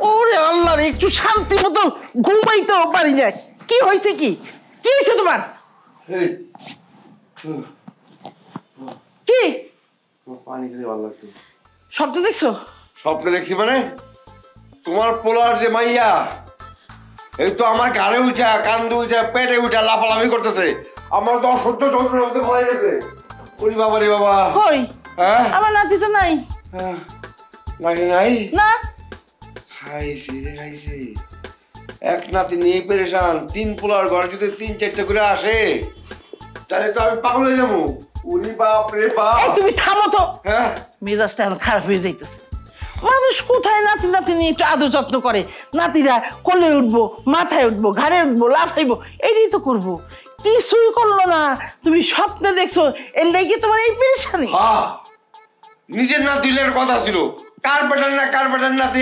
ওরে আল্লাহ, একটু পারি না। কি হয়েছে? কি কি হয়েছে তোমার? কি পানি খেলে ভালো লাগতো। স্বপ্ন দেখছো? স্বপ্ন দেখছি মানে তোমার পোলার যে মাইয়া এই তো আমার ঘাড়ে উঠা কান্দে উঠা পেটে উঠা লাফালাফি করতেছে। আমার তো অসহ্য যন্ত্রণার মধ্যে ভয় গেছে। ওরে বাবা রে বাবা। কই? হ্যাঁ আমার নাতি তো নাই। নাই নাই না খাইছি রে খাইছি। এক নাতি নিয়ে পেরেশান। 3 পোলার ঘরে যদি 3-4টা করে আসে তাহলে তো আমি পাগল হয়ে যাবো। উনি বাপ রে বাপ। তুমি থামো তো। হ্যাঁ মেজাজটা এখন খারাপ হয়ে যাইতেছে। মানুষ কোথায় নাতি নাতি নিয়ে একটু আদর যত্ন করে? নাতিরা কোলে উঠবো, মাথায় উঠবো, ঘাড়ে উঠবো, লাফাইবো, এটাই তো করবো। কিছুই করলো না। তুমি স্বপ্নে দেখছো, এর লেগে তোমার এই পেরেশানি। নিজের নাতিলের কথা ছিল। কার বেটার নাতি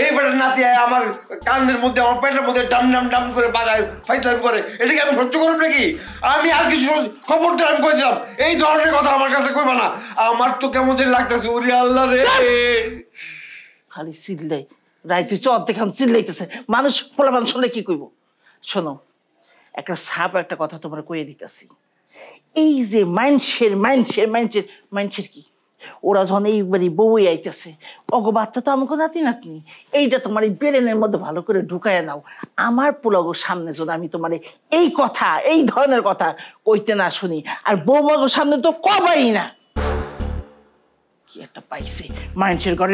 এই বেটার নাতি আমার কানের মধ্যে আমার পেটের মধ্যে ডাম ডাম ডাম করে বাজায় ফাইজলাম করে। এটাকে আমি সহ্য করব নাকি? আমি আর কিছু খবরদার আমি কই দিলাম এই ধরনের কথা আমার কাছে কইবা না। আমার তো কেমন যেন লাগতেছে। ওরে আল্লাহ রে। খালি চিল্লাই রাইতে চর দেখান চিল্লাইতেছে। মানুষ পোলাপান শুনলে কি কইব? শোনো, একটা সাপ একটা কথা তোমার কইয়ে দিতেছি। এই যে মানুষের কি ওরা যখন এইবারই বউই আইতেছে, অগো বাচ্চা তো আমাকে নাতি নাতনি, এইটা তোমার এই ব্রেনের মধ্যে ভালো করে ঢুকাইয়া নাও। আমার পোলাগোর সামনে যদি আমি তোমার এই কথা এই ধরনের কথা কইতে না শুনি, আর বৌমাগোর সামনে তো কবাই না। কি একটা পাইছে মানুষের ঘরে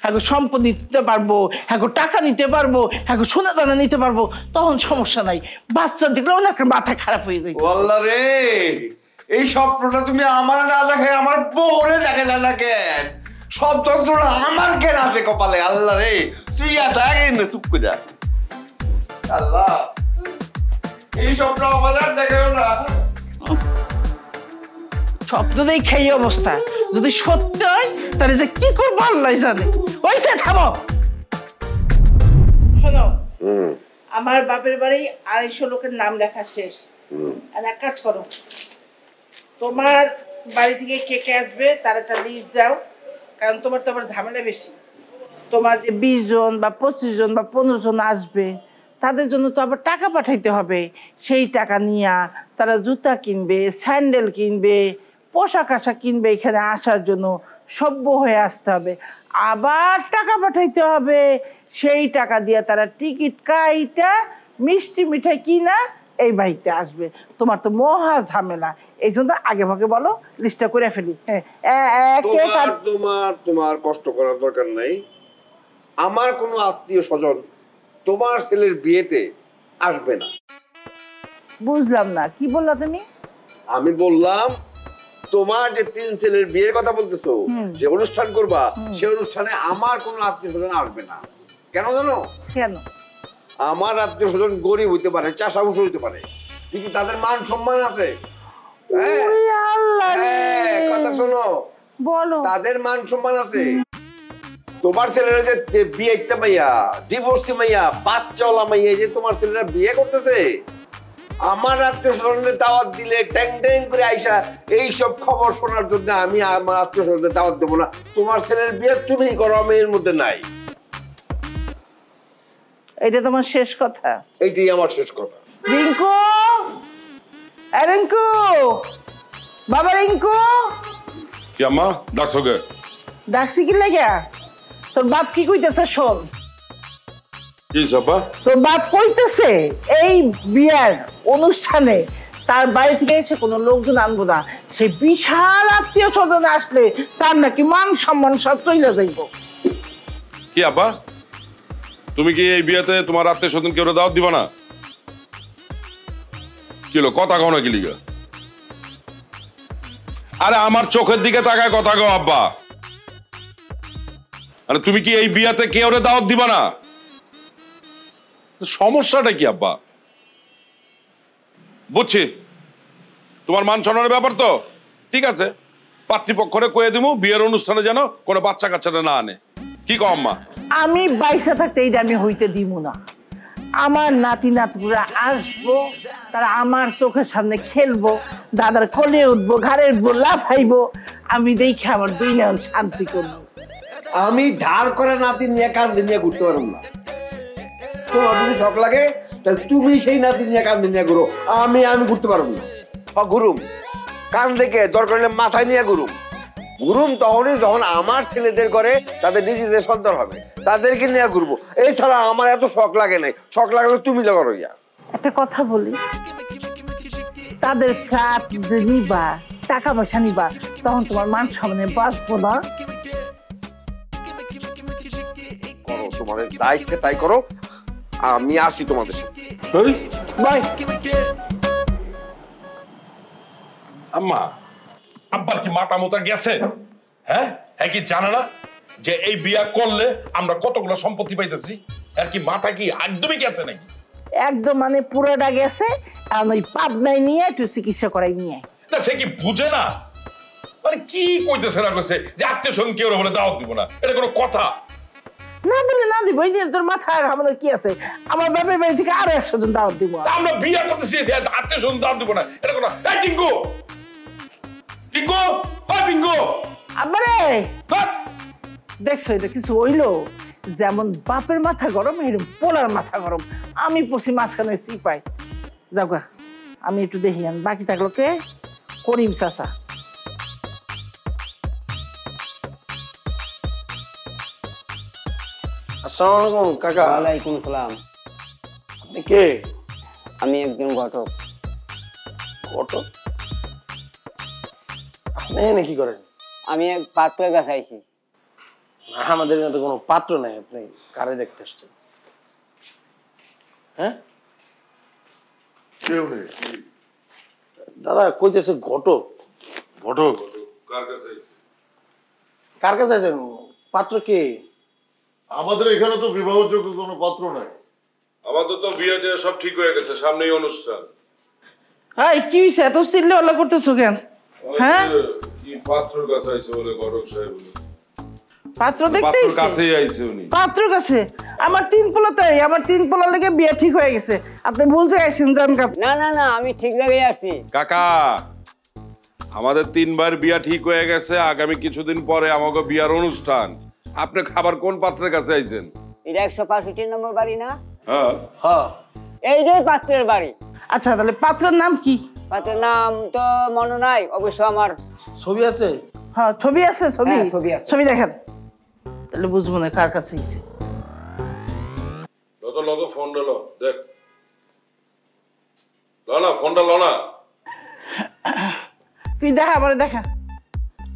এখন সম্পদ নিতে পারবো, এখন টাকা নিতে পারবো, এখন সোনা দানা নিতে পারবো, তখন সমস্যা নাই। বাচ্চা দেখলে অনেক মাথা খারাপ হয়ে যায়। আল্লাহ রে, এই স্বপ্নটা তুমি আমার না দেখে আমার বউরে দেখে না কেন? সব যন্ত্রণা আমার কেন আসে কপালে? আল্লাহ রে, সিয়া থাকে না চুপ করে। আল্লাহ, এই স্বপ্ন আমার আর দেখেও না। স্বপ্ন দেখে এই অবস্থা যদি সত্যি হয় তাহলে যে কি করবো আল্লাহ জানে। ওইসে থামো। শোনো, আমার বাপের বাড়ি 250 লোকের নাম লেখা শেষ। আর এক কাজ করো, তোমার বাড়ি থেকে কে কে আসবে তার একটা লিস্ট দাও, কারণ তোমার তো আবার ঝামেলা বেশি। তোমার যে 20 জন বা 25 জন বা 15 জন আসবে, তাদের জন্য তো আবার টাকা পাঠাইতে হবে। সেই টাকা নিয়ে তারা জুতা কিনবে, স্যান্ডেল কিনবে, পোশাক আশাক কিনবে, এখানে আসার জন্য সভ্য হয়ে আসতে হবে। আবার টাকা পাঠাইতে হবে, সেই টাকা দিয়ে তারা টিকিট কাইটা মিষ্টি মিঠাই কিনা এই বাড়িতে আসবে। তোমার তো মহা ঝামেলা। এই জন্য আগে ভাগে বলো, লিস্টটা করে ফেলি। তোমার কষ্ট করার দরকার নাই। আমার কোনো আত্মীয় স্বজন তোমার ছেলের বিয়েতে আসবে না। বুঝলাম না, কি বললা তুমি? আমি বললাম তোমার যে 3 ছেলের বিয়ের কথা বলতেছো, যে অনুষ্ঠান করবা, সেই অনুষ্ঠানে আমার কোনো আত্মীয় স্বজন আসবে না। কেন জানো? কেন? আমার আত্মীয় স্বজন গরিব হইতে পারে, চাষাবাস হইতে পারে, কিন্তু তাদের মান সম্মান আছে। কথা শোনো, বলো। তাদের মান সম্মান আছে। তোমার ছেলেরা যে বিয়ে একটা মাইয়া, ডিভোর্সি মাইয়া, বাচ্চাওয়ালা মাইয়া, যে তোমার ছেলেরা বিয়ে করতেছে, আমার আত্মীয় স্বজনের দাওয়াত দিলে ট্যাং ট্যাং করে আইসা এইসব খবর শোনার জন্য আমি আমার আত্মীয় স্বজনের দাওয়াত দেবো না। তোমার ছেলের বিয়ে তুমি করো, আমি এর মধ্যে নাই। এটা তোমার শেষ কথা? এইটাই আমার শেষ কথা। রিঙ্কু, রিঙ্কু, বাবা রিঙ্কু। কি আম্মা ডাকছো কে? ডাকছি কি লাগা? তোর বাপ কি কইতেছে শোন। কি সাবা? তোর বাপ কইতেছে এই বিয়ের অনুষ্ঠানে তার বাড়ি থেকে এসে কোনো লোকজন আনবো না। সেই বিশাল আত্মীয় স্বজন আসলে তার নাকি মান সম্মান সব চলে যাইব। কি আব্বা, তুমি কি এই বিয়েতে তোমার আত্মীয় স্বজন কেউ দাওয়াত দিবা না? কি হলো, কথা কও না কি লিগা? আরে আমার চোখের দিকে তাকায় কথা কও আব্বা। আরে তুমি কি এই বিয়েতে কেউ দাওয়াত দিবা না? সমস্যাটা কি আব্বা? বুঝছি তোমার মান সম্মানের ব্যাপার তো, ঠিক আছে, পাত্রীপক্ষরে কয়ে দিব বিয়ের অনুষ্ঠানে যেন কোনো বাচ্চা কাচ্চাটা না আনে। কি কও আম্মা? আমি বাইসা থাকতে এইটা আমি হইতে দিব না। আমার নাতি নাতগুলা আসবো, তারা আমার চোখের সামনে খেলবো, দাদার কোলে উঠবো, ঘাড়ে উঠবো, লাফাইবো, আমি দেখে আমার 2 নয়ন শান্তি করবো। আমি ধার করে নাতি নিয়ে কান্দে নিয়ে ঘুরতে পারবো না। তোমার যদি শখ লাগে তাহলে তুমি সেই নাতি নিয়ে কান্দে নিয়ে ঘুরো, আমি ঘুরতে পারবো না। ঘুরুম কান থেকে দরকার হলে মাথায় নিয়ে ঘুরুম তখনই যখন আমার ছেলেদের করে তাদের নিজেদের সন্তান হবে, তাদেরকে নিয়ে ঘুরবো। এছাড়া আমার এত শখ লাগে নাই, শখ লাগলে তুমি লাগো রইয়া। একটা কথা বলি, তাদের ফ্ল্যাট যে নিবা, টাকা পয়সা নিবা, তখন তোমার মান সামনে বাঁচবো না। করো তোমাদের যা ইচ্ছে তাই করো, আমি আসি তোমাদের সাথে। বাই। আম্মা, আব্বার কি মাথা মোতা গেছে? হ্যাঁ, কি জানে না যে এই বিয়া করলে আমরা কতগুলো সম্পত্তি পাইতেছি? আর কি মাথা কি একদমই গেছে নাকি? একদম মানে পুরোটা গেছে। আর ওই পাবনায় নিয়ে একটু চিকিৎসা করাই নিয়ে না, সে কি বুঝে না? মানে কি কইতেছে না কইছে যে আত্মীয় স্বজন কেউ বলে দাওয়াত দিব না, এটা কোনো কথা? না দিলে না দিব, তোর মাথা আমাদের কি আছে? আমার বাপের বাড়ি থেকে আরো 100 জন দাওয়াত দিব। আমরা বিয়া করতেছি, আত্মীয় স্বজন দাওয়াত দিব না, এটা কোনো? এই টিঙ্কু, টিঙ্কু, ওই টিঙ্কু, আবারে দেখছো এটা কিছু হইলো? যেমন বাপের মাথা গরম, এরকম পোলার মাথা গরম। আমি পড়ছি মাঝখানে সিপাই। যাও গা, আমি একটু দেখি, বাকি থাকলো কে? করিম চাচা। আসসালামু আলাইকুম কাকা। ওয়ালাইকুম সালাম। আপনি কে? আমি একজন ঘটক। ঘটক? আপনি এখানে কি করেন? আমি এক পাত্রের কাছে আইছি। আমাদের এখানে তো কোনো পাত্র নাই, আপনি কারে দেখতে আসছেন? হ্যাঁ দাদা কইতেছে ঘটক। ঘটক কার কাছে আইছে? কার কাছে আছেন? পাত্র কে? আমাদের এখানে তো বিবাহযোগ্য কোনো পাত্র নাই। আমাদের তো বিয়ে দেওয়া সব ঠিক হয়ে গেছে, সামনেই অনুষ্ঠান। এই কি হইছে? এত চিল্লা হল্লা করতেছো কেন? হ্যাঁ, কি পাত্রের কাছে আইছে বলে ঘটক সাহেব? পাত্র দেখতে পাত্রের কাছেই আইছে উনি। পাত্র কাছে? আমার 3 পোলা তো, আমার 3 পোলার লেগে বিয়ে ঠিক হয়ে গেছে। আপনি বলতে আইছেন জান কাপ? না না না, আমি ঠিক জায়গায় আছি। কাকা, আমাদের 3 বার বিয়া ঠিক হয়ে গেছে, আগামী কিছুদিন পরে আমাকে বিয়ার অনুষ্ঠান। আপনি খাবার কোন পাত্রের কাছে আইছেন? এটা 165 নম্বর বাড়ি না? হ্যাঁ হ্যাঁ, এইটাই পাত্রের বাড়ি। আচ্ছা, তাহলে পাত্রের নাম কি? পাত্রের নাম তো মনে নাই, অবশ্য আমার ছবি আছে। হ্যাঁ, ছবি আছে। ছবি হ্যাঁ, ছবি আছে। ছবি দেখেন, তাহলে বুঝবো না কার কাছে গেছে। লতো ফোন লো, দেখ। লনা ফোনটা লনা। তুই দেখা আমারে, দেখা।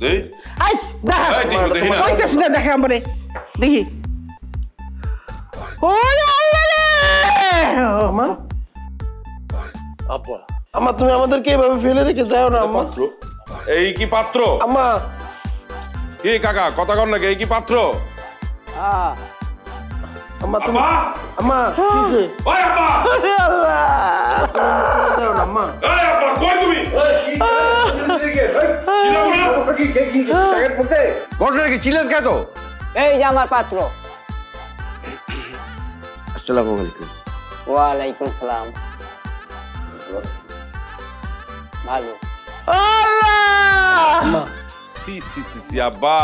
দেই আই দেখা। এই ঠিক দেখি না। কইতেছ না, দেখা আমারে, দেখি। ওরে আল্লাহ রে! আমা আপা, আমা তুমি আমাদেরকে এভাবে ফেলে রেখে যাও না আম্মা। পাত্র? এই কি পাত্র? আম্মা। কি কাকা কথা কর নাকি? এই কি পাত্র? হ্যাঁ। আম্মা তুমি, আম্মা কিছে? ওই আব্বা! আরে আল্লাহ! তুমি যাও না আম্মা। এই আব্বা, কই তুমি? ঘটনা কি চিল্লাস কে? তো এই যে আমার পাত্র। আসসালামু আলাইকুম। ওয়ালাইকুম সালাম। ভালো। আল্লাহ! সি সি সি সি আব্বা,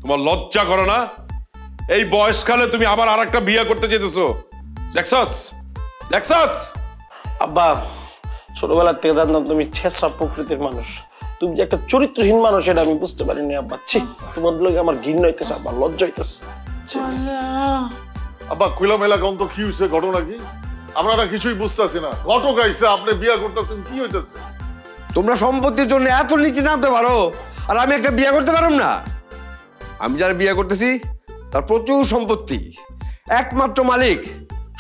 তোমার লজ্জা করে না? এই বয়সকালে তুমি আবার আরেকটা বিয়ে করতে যেতেছো? দেখছস দেখছস? আব্বা, ছোটবেলার থেকে জানতাম তুমি ছেঁচড়া প্রকৃতির মানুষ। তুমি যে একটা চরিত্রহীন মানুষ এটা আমি বুঝতে পারিনি আব্বা। ছি, তোমার লোকে আমার ঘৃণা হইতেছে আব্বা, লজ্জা হইতেছে। আব্বা খুলা মেলা কম তো কি হয়েছে, ঘটনা কি? আপনারা কিছুই বুঝতেছি না। ঘটক আইছে, আপনি বিয়া করতেছেন, কি হইতেছে? তোমরা সম্পত্তির জন্য এত নিচে নামতে পারো, আর আমি একটা বিয়ে করতে পারব না? আমি যারা বিয়ে করতেছি তার প্রচুর সম্পত্তি, একমাত্র মালিক,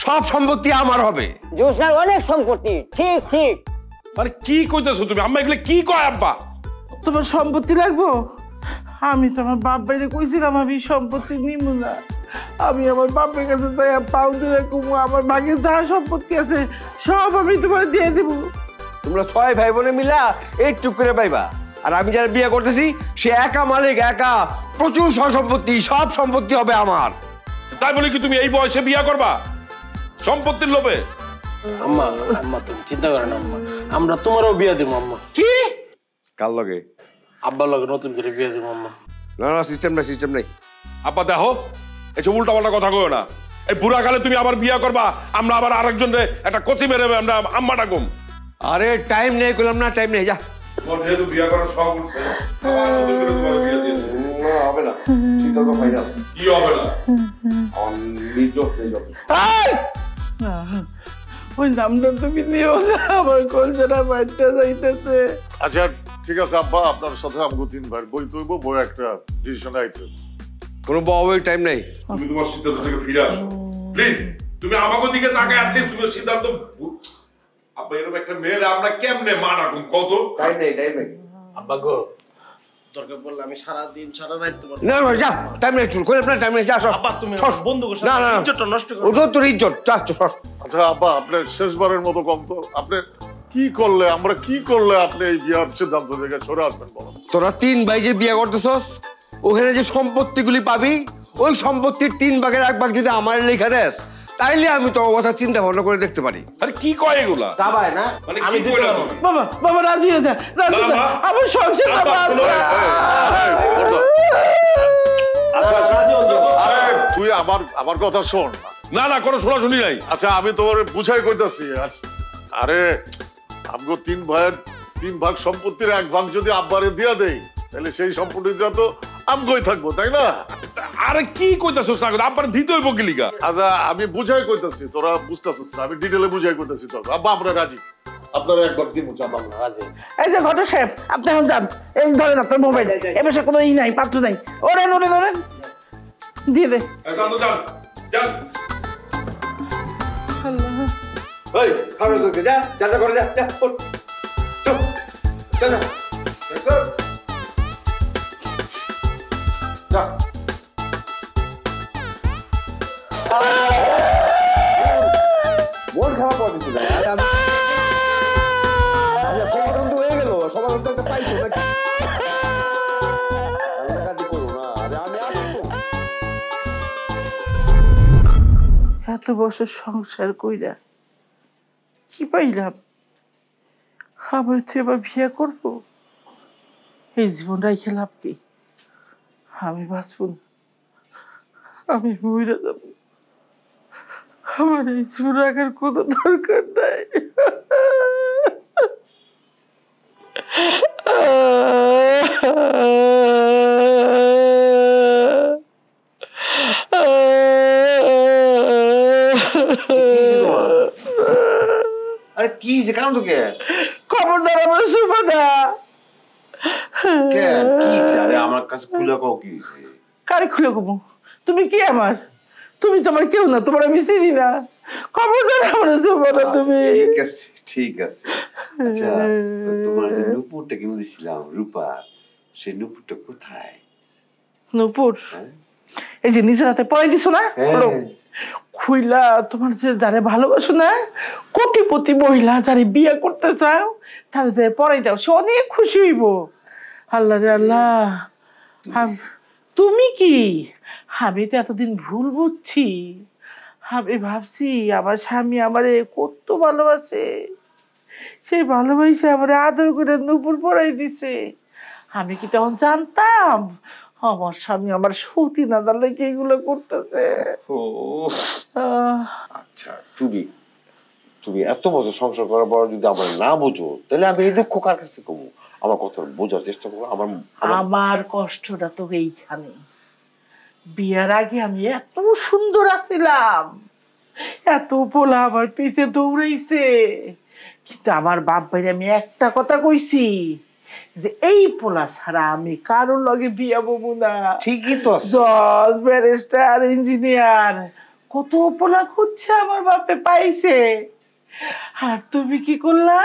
সব সম্পত্তি আমার হবে। জোসনার অনেক সম্পত্তি। ঠিক ঠিক। মানে কি কইতেছো তুমি আম্মা? এগুলো কি কয় আব্বা? তোমার সম্পত্তি লাগবো? আমি তো আমার বাপ বাইরে কইছিলাম আমি সম্পত্তি নিব না। আমি আমার বাপের কাছে যাই পাও দিয়ে কুমু, আমার ভাগে যা সম্পত্তি আছে সব আমি তোমার দিয়ে দেবো। তোমরা 6 ভাই বোনে মিলা একটু করে পাইবা, আর আমি যারা বিয়ে করতেছি সে একা মালিক, একা, প্রচুর সম্পত্তি, সব সম্পত্তি হবে আমার। তাই বলে কি তুমি এই বয়সে বিয়ে করবা সম্পত্তির লোভে? আম্মা, আম্মা তুমি চিন্তা করেন আম্মা, আমরা তোমারও বিয়ে দেবো আম্মা। কি? কার লগে? আব্বার লগে নতুন করে বিয়ে দেবো আম্মা। না না, সিস্টেম নাই, সিস্টেম নাই। আব্বা দেখো, এসব উল্টা পাল্টা কথা কইও না। এই বুড়া কালে তুমি আবার বিয়া করবা, আমরা আবার আরেকজন রে একটা কচি মেরে আমরা আম্মা ডাকুম। আরে টাইম নেই, করলাম না, টাইম নেই, যা। তোমার যেহেতু বিয়া করার শখ উঠছে, আবার নতুন করে তোমার বিয়া দিয়ে দেব। না হবে না, চিন্তা ফাইনাল। কি হবে না? অনলি জব নেই জব। ওই নামটা তুমি নিও না, আমার কলজাটা বাচ্চা যাইতেছে। আচ্ছা ঠিক আছে আব্বা, আপনার সাথে আমগো 3 ভাই বই তৈব, বই একটা ডিসিশন আইতে। কোনো বউয়ের টাইম নাই। তুমি তোমার সিদ্ধান্ত থেকে ফিরে আসো প্লিজ। তুমি আমাকে দিকে তাকায় অ্যাট লিস্ট তুমি সিদ্ধান্ত। আব্বা এরকম একটা মেয়ে আমরা কেমনে মা ডাকুম কত? টাইম নেই, টাইম নেই। আব্বা গো, দরকার পড়লে আমি সারা দিন সারা রাত তোমার। না না, যা, টাইম নেই, চুল করে আপনার টাইম নেই, যা। আব্বা তুমি বন্ধু করে না না, ইজ্জতটা নষ্ট করো। ওটা তোর ইজ্জত, যা চল। আচ্ছা আব্বা, আপনি শেষবারের মতো কম তো, আপনি কি করলে, আমরা কি করলে আপনি এই বিয়ার সিদ্ধান্ত থেকে সরে আসবেন বলো? তোরা 3 ভাই যে বিয়ে করতেছস, ওখানে যে সম্পত্তিগুলি পাবি, ওই সম্পত্তির 3 ভাগের 1 ভাগ যদি আমার লেখা দেস, তাইলে আমি তোর কথা চিন্তা ভাবনা করে দেখতে পারি। আরে কি কয় এগুলা? তা ভাই না, মানে কি কইলা তুমি? বাবা বাবা রাজি হয়ে যা, রাজি হয়ে যা, আমার সংসারটা বাঁচবে। আরে তুই আমার কথা শোন। না না, কোনো শোনাশুনি নাই। আচ্ছা আমি তোমার বুঝাই কইতাছি। আরে আমগো 3 ভাইয়ের 3 ভাগ সম্পত্তির 1 ভাগ যদি আব্বারে দিয়া দেই, তাহলে সেই সম্পত্তিটা তো আমগোই থাকবো, তাই না? আরে কি কইতাছস না, আব্বার দিতে হইব কি লিগা? আচ্ছা আমি বুঝাই কইতাছি, তোরা বুঝতাছিস না, আমি ডিটেইলে বুঝাই কইতাছি। তো আব্বা আমরা রাজি, আপনারা 1 ভাগ দিমু, আব্বা আমরা রাজি। এই যে ঘটক সাহেব, আপনি এখন যান, এই ধরেন আপনার মোবাইল, এ পাশে কোনো ই নাই, পাত্র নাই, ওরেন ওরেন ওরেন দিয়ে দে। যান তো যান যান। এই খারো তোকে, যা যা করে, যা যা চল চল যা। যা মন খারাপ করে দিচ্ছি না, আমি সমাধান তো হয়ে গেল, সমাধান তো একটা পাইছো নাকি? কাটি করো না, আরে আমি আসবো। এত বছর সংসার কইরা কি পাইলাম? আবার তুই এবার বিয়ে করবো? এই জীবন রাইখে লাভ কি? আমি বাঁচব না, আমি মরে যাব। আমার এই জীবন রাখার কোনো দরকার নাই। আরে কি যে কারণ তো কে? খবরদার আমার শুনবো না। কে কি? আরে আমার কাছে খুলে কও কি হইছে? কারে খুলে কব? তুমি কি আমার? তুমি তো আমার কেউ না, তোমার আমি চিনি না। খবরদার আমার শুনবো না তুমি। ঠিক আছে ঠিক আছে। আচ্ছা তোমার যে নুপুরটা কিনে দিছিলাম রূপা, সেই নুপুরটা কোথায়? নুপুর এই যে নিজের হাতে পরাই দিছো না, খুইলা তোমার যে যারে ভালোবাসো না, কোটিপতি মহিলা যারে বিয়ে করতে চাও, তারে যে পরাই দাও, সে অনেক খুশি হইব। আল্লাহ রে আল্লাহ, তুমি কি? আমি তো এতদিন ভুল বুঝছি। আমি ভাবছি আমার স্বামী আমারে কত ভালোবাসে, সেই ভালোবাসে আমারে আদর করে নুপুর পরাই দিছে। আমি কি তখন জানতাম আমার স্বামী আমার সতী না দালে কি এগুলো করতেছে? আচ্ছা তুমি এত বছর সংসার করার পর যদি আমার না বোঝো, তাহলে আমি এই দুঃখ কার কাছে কমু? আমার কথা বোঝার চেষ্টা করো। আমার কষ্টটা তো এইখানে, বিয়ার আগে আমি এত সুন্দর আছিলাম, এত পোলা আমার পিছে দৌড়াইছে, কিন্তু আমার বাপ ভাইরে আমি একটা কথা কইছি যে এই পোলা ছাড়া আমি কারোর লগে বিয়া বমু না। ঠিকই তো আছে, জজ, ব্যারিস্টার, ইঞ্জিনিয়ার, কত পোলা খুঁজছে আমার বাপে পাইছে। আর তুমি কি করলা?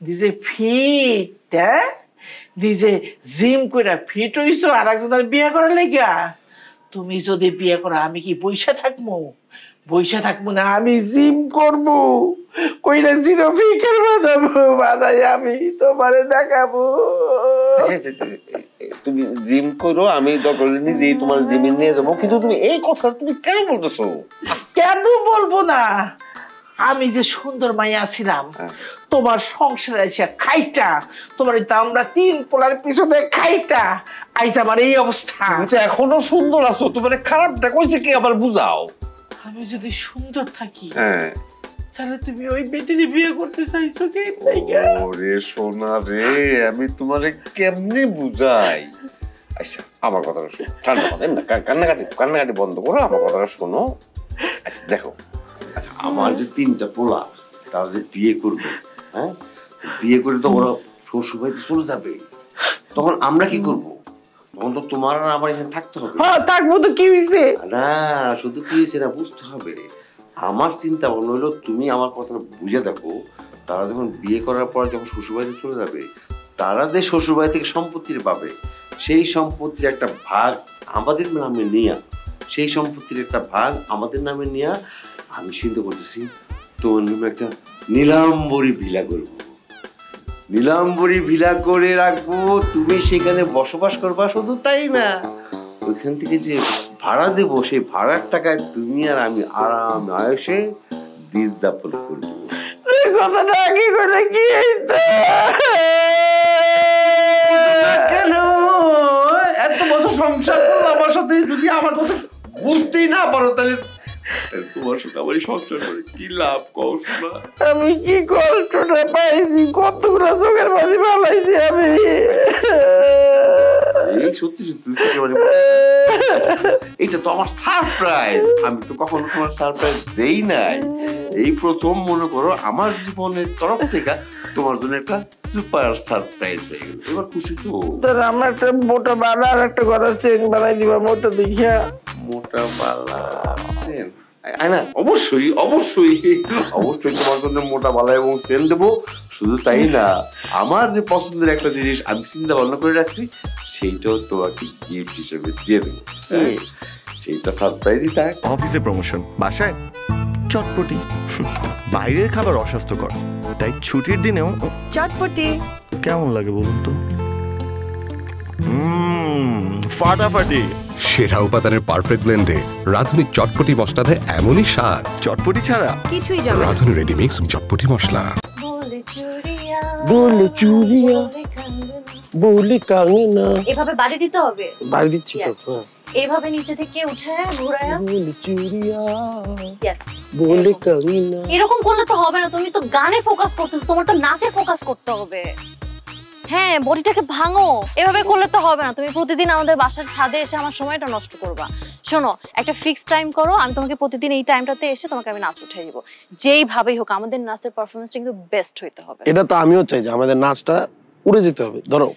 দিজে ফিট, দিজে জিম করে ফিট হইছো আর একজনের বিয়ে করার লাগিয়া। তুমি যদি বিয়ে করো আমি কি বইসা থাকবো? বইসা থাকবো না, আমি জিম করবো, কইরা জিরো ফিকের বাদাই আমি তোমারে দেখাবো। তুমি জিম করো, আমি দরকার নিজেই তোমার জিমে নিয়ে যাবো, কিন্তু তুমি এই কথা তুমি কেন বলতেছো? কেন বলবো না? আমি যে সুন্দর মাইয়া ছিলাম, তোমার সংসারে এসে খাইটা, তোমার আমরা 3 পোলার পিছনে খাইটা, আইজ আমার এই অবস্থা। তুমি তো এখনো সুন্দর আছো, তোমার খারাপটা কইছে কি আবার বুঝাও। আমি যদি সুন্দর থাকি হ্যাঁ তাহলে তুমি ওই বেটিরই বিয়ে করতে চাইছো কি? ওরে সোনা রে, আমি তোমারে কেমনে বুঝাই? আচ্ছা আমার কথাটা শোনো, ঠান্ডা মাথায় না, কান্নাকাটি বন্ধ করো, আমার কথাটা শোনো। আচ্ছা দেখো, আচ্ছা আমার যে 3টা পোলা, তারা যে বিয়ে করবে, হ্যাঁ বিয়ে করে তো ওরা শ্বশুর বাড়িতে চলে যাবে, তখন আমরা কি করব? তখন তো তোমার আর আমার এখানে থাকতে হবে। হ্যাঁ থাকবো তো, কি হয়েছে? না শুধু কি হয়েছে না বুঝতে হবে। আমার চিন্তা ভাবনা হলো তুমি আমার কথাটা বুঝে দেখো, তারা যখন বিয়ে করার পর যখন শ্বশুরবাড়িতে চলে যাবে, তারা যে শ্বশুরবাড়ি থেকে সম্পত্তির পাবে, সেই সম্পত্তির একটা ভাগ আমাদের নামে নিয়ে, সেই সম্পত্তির একটা ভাগ আমাদের নামে নিয়ে আমি চিন্তা করতেছি তোমার নামে একটা নীলাম্বরী ভিলা করবো। নীলাম্বরী ভিলা করে রাখবো, তুমি সেখানে বসবাস করবা। শুধু তাই না, ওইখান থেকে যে ভাড়া দেবো, সেই ভাড়ার টাকায় তুমি আর আমি আরাম আয়সে দিন যাপন করবো। কথাটা কি করে কি কেন এত বছর সংসার করলো আমার সাথে, যদি আমার কথা বুঝতেই না পারো তাহলে তোমার সাথে আমার সংসার করে কি লাভ কও শোনা? আমি কি কষ্টটা পাইছি, কতগুলো চোখের বাজি পালাইছি আমি। এই সত্যি সত্যি এটা তো আমার সারপ্রাইজ, আমি তো কখনো তোমার সারপ্রাইজ দেই নাই, এই প্রথম মনে করো আমার জীবনের তরফ থেকে তোমার জন্য একটা সুপার সারপ্রাইজ হয়ে গেল। এবার খুশি তো? আমার একটা মোটা বালা আর একটা গলার চেন বানাই দিবা, মোটা দেখিয়া। মোটা বালা চেন? না অবশ্যই অবশ্যই অবশ্যই তোমার জন্য মোটা বালা এবং চেন দেবো। শুধু তাই না, আমার যে পছন্দের একটা জিনিস আমি চিন্তা ভাবনা করে রাখছি, সেইটাও তোমাকে গিফট হিসেবে দিয়ে দেবো। সেইটা সারপ্রাইজই থাক। অফিসে প্রমোশন, বাসায় চটপটি। বাইরের খাবার অস্বাস্থ্যকর, তাই ছুটির দিনেও চটপটি। কেমন লাগে বলুন তো? ফাটাফাটি। সেরা উপাদানের পারফেক্ট ব্লেন্ডে রাধুনী চটপটি মশলা এমনই স্বাদ। চটপটি ছাড়া কিছুই যাবে না। রাধুনী রেডিমিক্স চটপটি মশলা। বলে চুরিয়া বলে কাঙ্গনা। এভাবে বাড়ি দিতে হবে। বাড়ি দিচ্ছি তো। Yes. এইভাবে নিচে থেকে উঠে ঘোরায়া বলে চুরিয়া यस বলে কাঙ্গনা। এরকম করলে তো হবে না, তুমি তো গানে ফোকাস করতেছো, তোমার তো নাচে ফোকাস করতে হবে। হ্যাঁ বডিটাকে ভাঙো, এভাবে করলে তো হবে না। তুমি প্রতিদিন আমাদের বাসার ছাদে এসে আমার সময়টা নষ্ট করবা। শোনো, একটা ফিক্সড টাইম করো, আমি তোমাকে প্রতিদিন এই টাইমটাতে এসে তোমাকে আমি নাচ উঠিয়ে দিব। যেইভাবেই হোক আমাদের নাচের পারফরমেন্সটা কিন্তু বেস্ট হইতে হবে। এটা তো আমিও চাই যে আমাদের নাচটা উড়ে যেতে হবে। ধরো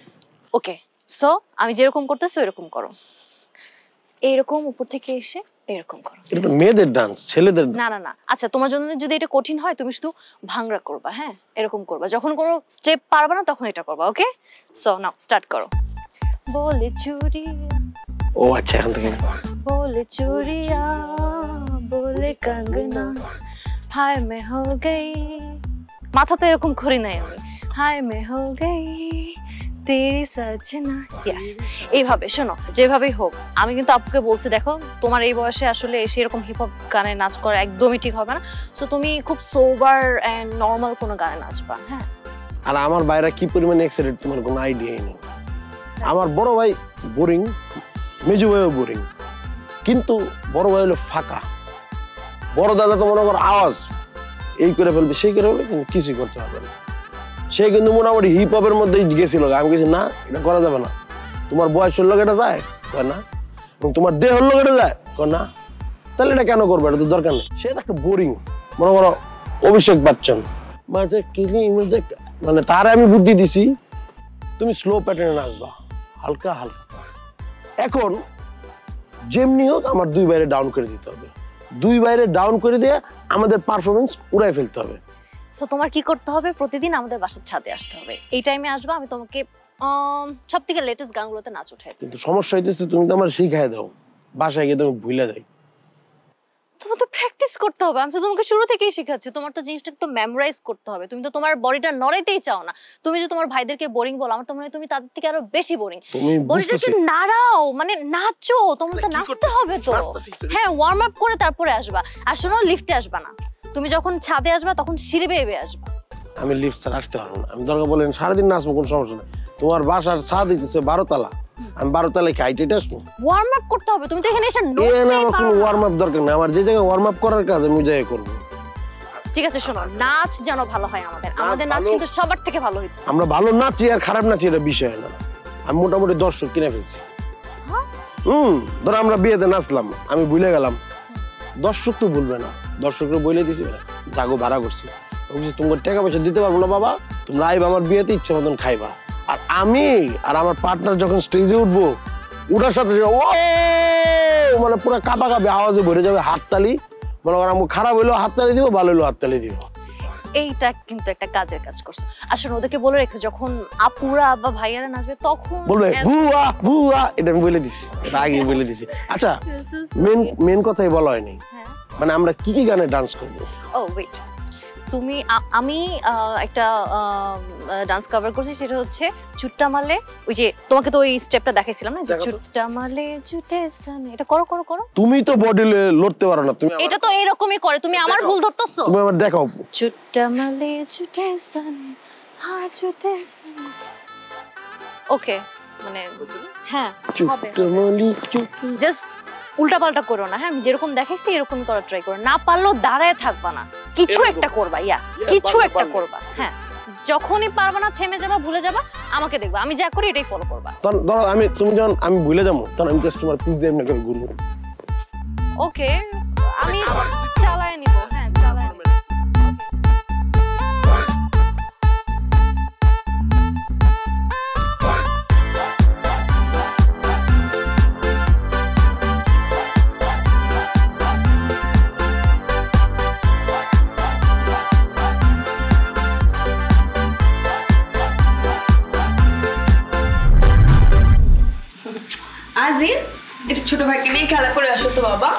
ওকে, সো আমি যেরকম করতেছি এরকম করো, এইরকম উপর থেকে এসে এরকম করো। এটা তো মেয়েদের ডান্স, ছেলেদের না না না, আচ্ছা তোমার জন্য যদি এটা কঠিন হয় তুমি শুধু ভাঙরা করবা। হ্যাঁ এরকম করবা, যখন কোনো স্টেপ পারবা না তখন এটা করবা। ওকে, সো নাও স্টার্ট করো। বলে চুরিয়া, ও আচ্ছা এখন থেকে बोले चूड़िया बोले कंगना हाय मैं हो गई, माथा तो এরকম করি নাই আমি। हाय मैं हो गई तेरी सजना। यस, এইভাবে শোনো, যেভাবেই হোক আমি কিন্তু আপুকে বলছি, দেখো তোমার এই বয়সে আসলে এসে এরকম হিপ হপ গানে নাচ করা একদমই ঠিক হবে না। সো তুমি খুব সোবার এন্ড নরমাল কোনো গানে নাচবা। হ্যাঁ, আর আমার বাইরে কি পরিমাণে এক্সাইটেড তোমার কোনো আইডিয়াই নেই। আমার বড় ভাই বোরিং, মেজু ভাইও বোরিং, কিন্তু বড় ভাই হলো ফাঁকা। বড় দাদা তো মনে করো আওয়াজ এই করে ফেলবে সেই করে ফেলবে, কিন্তু কিছুই করতে পারবে না। সে কিন্তু মোটামুটি হিপ হপের মধ্যে গেছিল, আমি কিছু না এটা করা যাবে না। তোমার বয়সের লোক এটা যায় কয় না, এবং তোমার দেহের লোক এটা যায় কয় না, তাহলে এটা কেন করবে? এটা তো দরকার নেই। সে তো একটা বোরিং। মনে করো অভিষেক বচ্চন মাঝে কিলি মাঝে, মানে তার আমি বুদ্ধি দিছি তুমি স্লো প্যাটার্নে নাচবা, হালকা হালকা। এখন যেমনি হোক আমার দুই বাইরে ডাউন করে দিতে হবে, দুই বাইরে ডাউন করে দিয়ে আমাদের পারফরমেন্স উড়াই ফেলতে হবে। সো তোমার কি করতে হবে, প্রতিদিন আমাদের বাসার ছাদে আসতে হবে। এই টাইমে আসবা, আমি তোমাকে সব থেকে লেটেস্ট গানগুলোতে নাচ উঠাই। কিন্তু সমস্যা হইতেছে তুমি তো আমার শিখাই দাও, বাসায় গিয়ে তুমি ভুলে যাই। তোমার তো প্র্যাকটিস করতে হবে, আমি তো তোমাকে শুরু থেকেই শেখাচ্ছি। তোমার তো জিনিসটা তো মেমোরাইজ করতে হবে। তুমি তো তোমার বডিটা নড়াইতেই চাও না। তুমি যে তোমার ভাইদেরকে বোরিং বলো, আমার তো মনে হয় তুমি তাদের থেকে আরো বেশি বোরিং। বডিটা যে নাড়াও, মানে নাচো, তোমার তো নাচতে হবে তো। হ্যাঁ, ওয়ার্ম আপ করে তারপরে আসবা। আর শোনো, লিফটে আসবা না, তুমি যখন ছাদে আসবা তখন সিঁড়ি বেয়ে আসবা। আমি লিফট ছাড়া আসতে পারবো না। আমি দরকার বলেন সারাদিন নাচবো, কোনো সমস্যা নেই। তোমার বাসার ছাদ হইতেছে 12 তলা, আমি 12 তলায় হাইটে আসবো। ওয়ার্ম আপ করতে হবে, তুমি তো এখানে এসে আমার কোনো ওয়ার্ম আপ দরকার নেই, আমার যে জায়গায় ওয়ার্ম আপ করার কাজ আমি ওই জায়গায় করবো। ঠিক আছে শোনো, নাচ যেন ভালো হয় আমাদের নাচ কিন্তু সবার থেকে ভালো হইতো। আমরা ভালো নাচি আর খারাপ নাচি এটা বিষয় না, আমি মোটামুটি দর্শক কিনে ফেলছি। ধরো আমরা বিয়েতে নাচলাম, আমি ভুলে গেলাম, দর্শক তো ভুলবে না, দর্শকরা বলে দিছি জাগো ভাড়া করছি, তোমার টাকা পয়সা দিতে পারবো না বাবা, তোমরা আইবা আমার বিয়েতে ইচ্ছা মতন খাইবা। আর আমি আর আমার পার্টনার যখন স্টেজে উঠবো, উঠার সাথে ও মানে পুরো কাঁপা কাঁপে আওয়াজে ভরে যাবে, হাততালি, মনে করো আমি খারাপ হইলেও হাততালি দিব, ভালো হইলেও হাততালি দিব। এইটা কিন্তু একটা কাজের কাজ করছো। আসলে ওদেরকে বলে রেখো যখন আপুরা বা ভাইয়ারা নাচবে তখন বলবে বুয়া বুয়া, এটা আমি বলে দিছি, এটা আগে বলে দিছি। আচ্ছা মেন কথাই বলা হয়নি, মানে আমরা কি কি গানে ডান্স করবো? ও ওয়েট, আমি একটা ডান্স কভার করছি, সেটা হচ্ছে চুট্টা মারলে, ওই যে তোমাকে তো ওই স্টেপটা দেখাইছিলাম না, যে চুট্টা মারলে চুটে স্থানে, এটা করো করো করো। তুমি তো বডি লড়তে পারো না, তুমি এটা তো এরকমই করে, তুমি আমার ভুল ধরতেছো। তুমি আবার দেখাও, চুট্টা মারলে চুটে স্থানে, হ্যাঁ চুটে স্থানে। ওকে, মানে হ্যাঁ হবে, জাস্ট উল্টা পাল্টা করো না। হ্যাঁ আমি যেরকম দেখাইছি এরকমই করার ট্রাই করো, না পারলেও দাঁড়ায় থাকবা না, কিছু একটা করবা, কিছু একটা করবা। হ্যাঁ যখনই পারবা না থেমে যাবা, ভুলে যাবা, আমাকে দেখবা, আমি যা করি এটাই ফলো করবা। ধরো তুমি যখন আমি ভুলে যাবো, তখন আমি জাস্ট তোমার পিছ দিয়ে এমনি করে ঘুরবো। ওকে আমি চালায় নিব, হ্যাঁ চালায় নিব। আজিম, এটা ছোট ভাইকে নিয়ে খেলা করে আসো তো বাবা।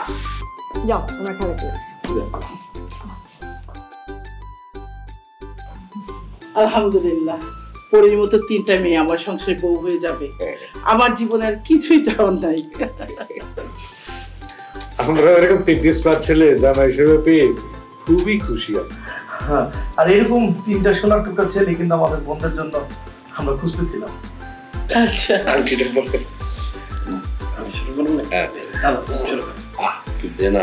যাও তোমরা খেলা করে। আলহামদুলিল্লাহ, পরের মতো 3টা মেয়ে আমার সংসারে বউ হয়ে যাবে, আমার জীবনের কিছুই চাওয়ার নাই। আমরা এরকম 3টে স্মার্ট ছেলে জামাই হিসেবে পেয়ে খুবই খুশি। হ্যাঁ, আর এরকম 3টা সোনার টুকরা ছেলে কিন্তু আমাদের বন্ধের জন্য আমরা খুঁজতেছিলাম। আচ্ছা আংটিটা বলতে আমি শুরু করব না? হ্যাঁ তাহলে তুমি শুরু করো। তুই দে না,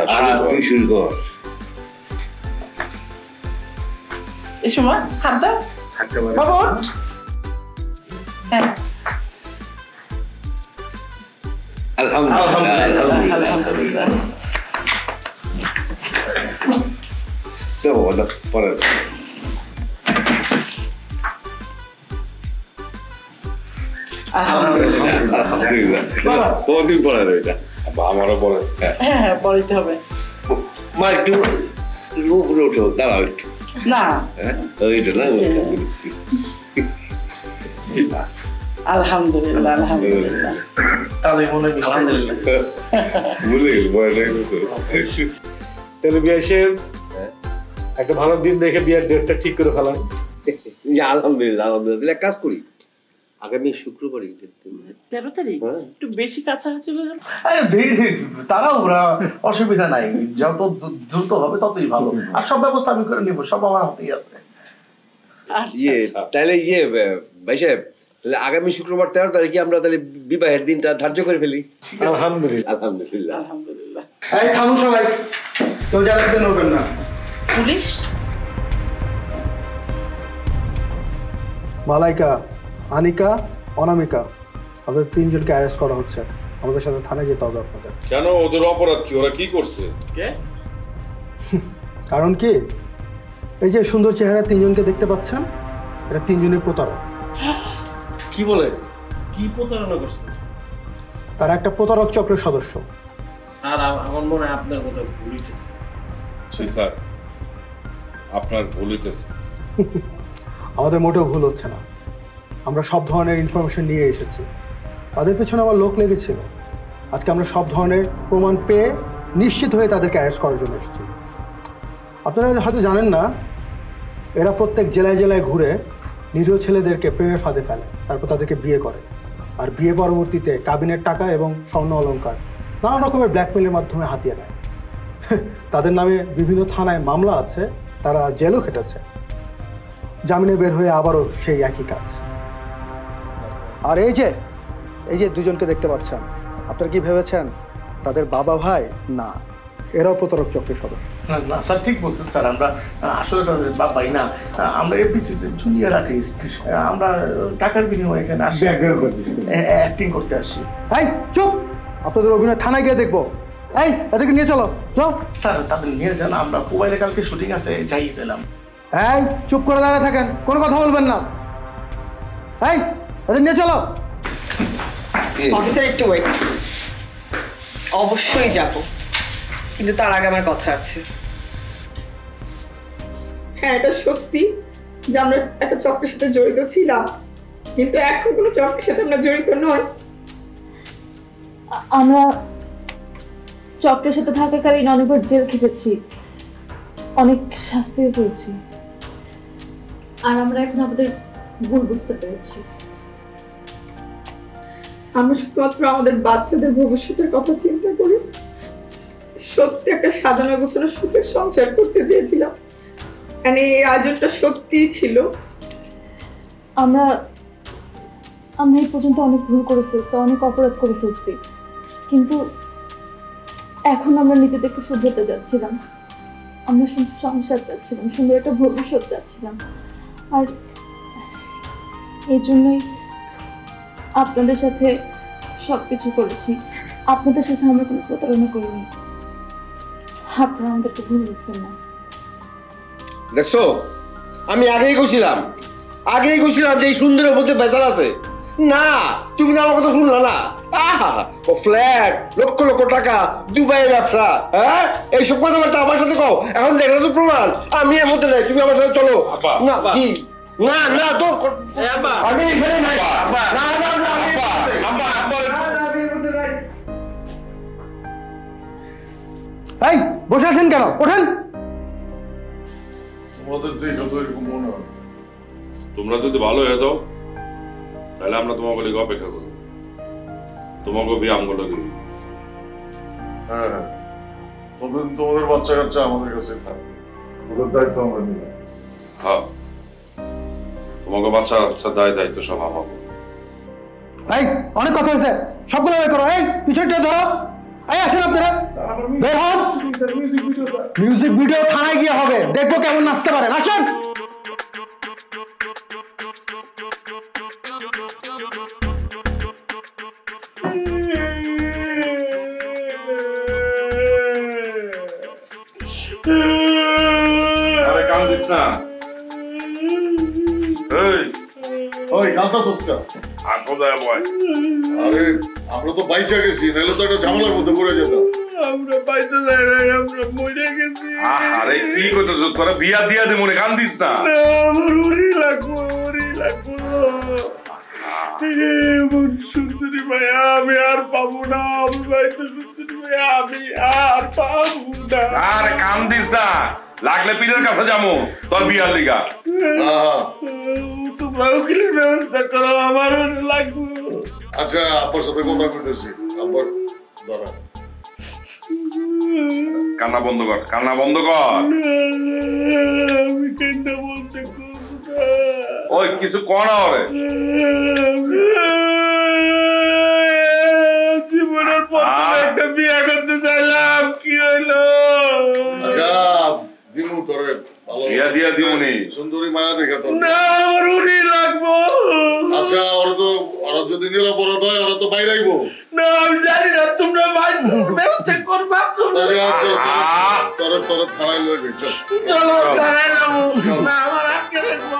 তুই শুরু কর। এই সময় হাত দাও বাবা। হ্যাঁ আলহামদুলিল্লাহ। পরে কতদিন পরে এটা আমারও পরে। হ্যাঁ হ্যাঁ পড়াইতে হবে। মা একটু উপরে ওঠো, দাঁড়াও একটু। না ওইটা না, আলহামদুলিল্লাহ আলহামদুলিল্লাহ। তাহলে মনে হয় আলহামদুলিল্লাহ তাহলে বিয়ে সাহেব একটা ভালো দিন দেখে বিয়ের ডেটটা ঠিক করে ফেলান। আলহামদুলিল্লাহ আলহামদুলিল্লাহ। কাজ করি আগামী শুক্রবারই 13 তারিখ, একটু বেশি কাছাকাছি হয়ে গেল। তারাও অসুবিধা নাই, যত দ্রুত হবে ততই ভালো, আর সব ব্যবস্থা আমি করে নিবো, সব আমার হাতেই আছে। তাহলে ভাই সাহেব, তাহলে আগামী শুক্রবার 13 তারিখে আমরা তাহলে বিবাহের দিনটা ধার্য করে ফেলি। আলহামদুলিল্লাহ আলহামদুলিল্লাহ আলহামদুলিল্লাহ। এই থামুন সবাই, কেউ জ্বালাতে নড়বেন না। পুলিশ মালাইকা, আনিকা, অনামিকা, আমাদের 3 জনকে অ্যারেস্ট করা হচ্ছে। আমাদের সাথে থানায় যেতে হবে আপনাদের। কেন, ওদের অপরাধ কি? ওরা কি করছে? কারণ কি, এই যে সুন্দর চেহারা 3 জনকে দেখতে পাচ্ছেন, এটা 3 জনের প্রতারক। কি বলে? কি প্রতারণা করছে? তারা একটা প্রতারক চক্রের সদস্য। স্যার আমার মনে হয় আপনার কথা ভুল হইতেছে। স্যার আপনার ভুল হইতেছে। আমাদের মোটেও ভুল হচ্ছে না, আমরা সব ধরনের ইনফরমেশন নিয়ে এসেছি। তাদের পেছনে আমার লোক লেগেছিল, আজকে আমরা সব ধরনের প্রমাণ পেয়ে নিশ্চিত হয়ে তাদেরকে অ্যারেস্ট করার জন্য এসেছি। আপনারা হয়তো জানেন না, এরা প্রত্যেক জেলায় জেলায় ঘুরে নিরীহ ছেলেদেরকে প্রেমের ফাঁদে ফেলে, তারপর তাদেরকে বিয়ে করে, আর বিয়ে পরবর্তীতে কাবিনের টাকা এবং স্বর্ণ অলংকার নানান রকমের ব্ল্যাকমেলের মাধ্যমে হাতিয়ে নেয়। তাদের নামে বিভিন্ন থানায় মামলা আছে, তারা জেলও খেটেছে, জামিনে বের হয়ে আবারও সেই একই কাজ। আর এই যে এই যে দুজনকে দেখতে পাচ্ছেন, আপনারা কি ভেবেছেন তাদের বাবা ভাই? না, এরাও প্রতারক চক্রের সদস্য। না স্যার, ঠিক বলছেন স্যার। আমরা আসলে তাদের বাবাই না, আমরা এফডিসিতে জুনিয়র আর্টিস্ট। আমরা টাকার বিনিময়ে এখানে আসি, অ্যাক্টিং করতে আসি। এই চুপ! আপনাদের অভিনয় থানায় গিয়ে দেখবো। এই তাদেরকে নিয়ে চলো, যাও। স্যার তাদের নিয়ে যান, আমরা মোবাইলে কালকে শুটিং আছে, যাই দিলাম। এই চুপ করে দাঁড়িয়ে থাকেন, কোনো কথা বলবেন না। এই তাদের নিয়ে চলো। অফিসার একটু ওয়েট। অবশ্যই যাব, কিন্তু তার আগে আমার কথা আছে। হ্যাঁ, এটা সত্যি যে আমরা একটা চক্রের সাথে জড়িত ছিলাম, কিন্তু এখন কোনো চক্রের সাথে আমরা জড়িত নই। আমরা চক্রের সাথে থাকাকালীন অনেকবার জেল খেটেছি, অনেক শাস্তিও পেয়েছি, আর আমরা এখন আমাদের ভুল বুঝতে পেরেছি। আমরা শুধুমাত্র আমাদের বাচ্চাদের ভবিষ্যতের কথা চিন্তা করি। সত্যি একটা সাজানো গোছানো সুখের সংসার করতে চেয়েছিলাম, মানে এই আয়োজনটা সত্যিই ছিল। আমরা এই পর্যন্ত অনেক ভুল করে ফেলছি, অনেক অপরাধ করে ফেলছি, কিন্তু এখন আমরা নিজেদেরকে শুধরাতে যাচ্ছিলাম। আমরা সুন্দর সংসার চাচ্ছিলাম, সুন্দর একটা ভবিষ্যৎ চাচ্ছিলাম, আর এই জন্যই আপনাদের সাথে সবকিছু করেছি। আপনাদের সাথে আমরা কোনো প্রতারণা করিনি, আপনারা আমাদেরকে ভুল বুঝবেন না। দেখছো, আমি আগেই কইছিলাম যে এই সুন্দরের মধ্যে বেজাল আছে। না, তুমি না আমার কথা শুনলা না। ও ফ্ল্যাট, লক্ষ লক্ষ টাকা, দুবাইয়ের ব্যবসা, হ্যাঁ এইসব কথাবার্তা আমার সাথে কও। এখন দেখলে তো প্রমাণ আমি এর মধ্যে নাই। তুমি আমার সাথে চলো। না কি না না তো আমি এখানে নাই। এই বসে আছেন কেন? ওঠেন। তোমাদের দেখে তো এরকম মনে হয়। তোমরা যদি ভালো হয়ে যাও তাহলে আমরা তোমাকে লিগে অপেক্ষা করবো, তোমাকে বিয়ে আমগুলো দিই। হ্যাঁ হ্যাঁ, ততদিন তোমাদের বাচ্চা কাচ্চা আমাদের কাছে থাকবে, ওদের দায়িত্ব আমরা নিলাম। হ্যাঁ, তোমাকে বাচ্চা কাচ্চা দায়িত্ব সব আমাকে। এই অনেক কথা হয়েছে, সবগুলো বের করো। এই পিছনটা ধরো। এই আসেন আপনারা, বের হন। মিউজিক ভিডিও থানায় গিয়ে হবে, দেখবো কেমন নাচতে পারেন। আসেন। আরে কান্দিস না। ওই কান্দাছস কেন? আর কোথায় বয়? আরে আমরা তো বাইচা গেছি, নাহলে তো একটা ঝামেলার মধ্যে পড়ে যেতাম। আমরা বাইচা যাই নাই, আমরা মরে গেছি। আরে কি করতেছ তোরা? বিয়া দিয়া দে, মনে কান্দিস না। আমার ওরি লাগবো। সুন্দরী ভাইয়া আমি আর পাবো না। আমি বাইতে সুন্দরী ভাইয়া আমি আর পাবো না। আরে কান্দিস না, লাগলে পীরের কাছে যাবো তোর বিয়ার লিগা। তোমরা উকিলের ব্যবস্থা করো, আমার লাগবো। আচ্ছা, আপনার সাথে কথা বলতেছি। আব্বার দাঁড়া, কান্না বন্ধ কর, কান্না বন্ধ কর। আমি কান্না বন্ধ করবো না। ওই কিছু কর না ওরে। জীবনের প্রথম একটা বিয়ে করতে চাইলাম, কি হইলো? আচ্ছা দিমু তোরে ভালো বিয়া দিয়া দিমুনি। সুন্দরী মায়া দেখা তোর না, আমার উনি লাগবো। আচ্ছা ওরা যদি নিরাপরাধ হয় ওরা তো বাইরে আইবো। না আমি জানি না, তোমরা ব্যবস্থা করবা। তোরে থানায় লয়ে গেছ। চলো থানায় যাবো। না আমার আটকে রাখবো।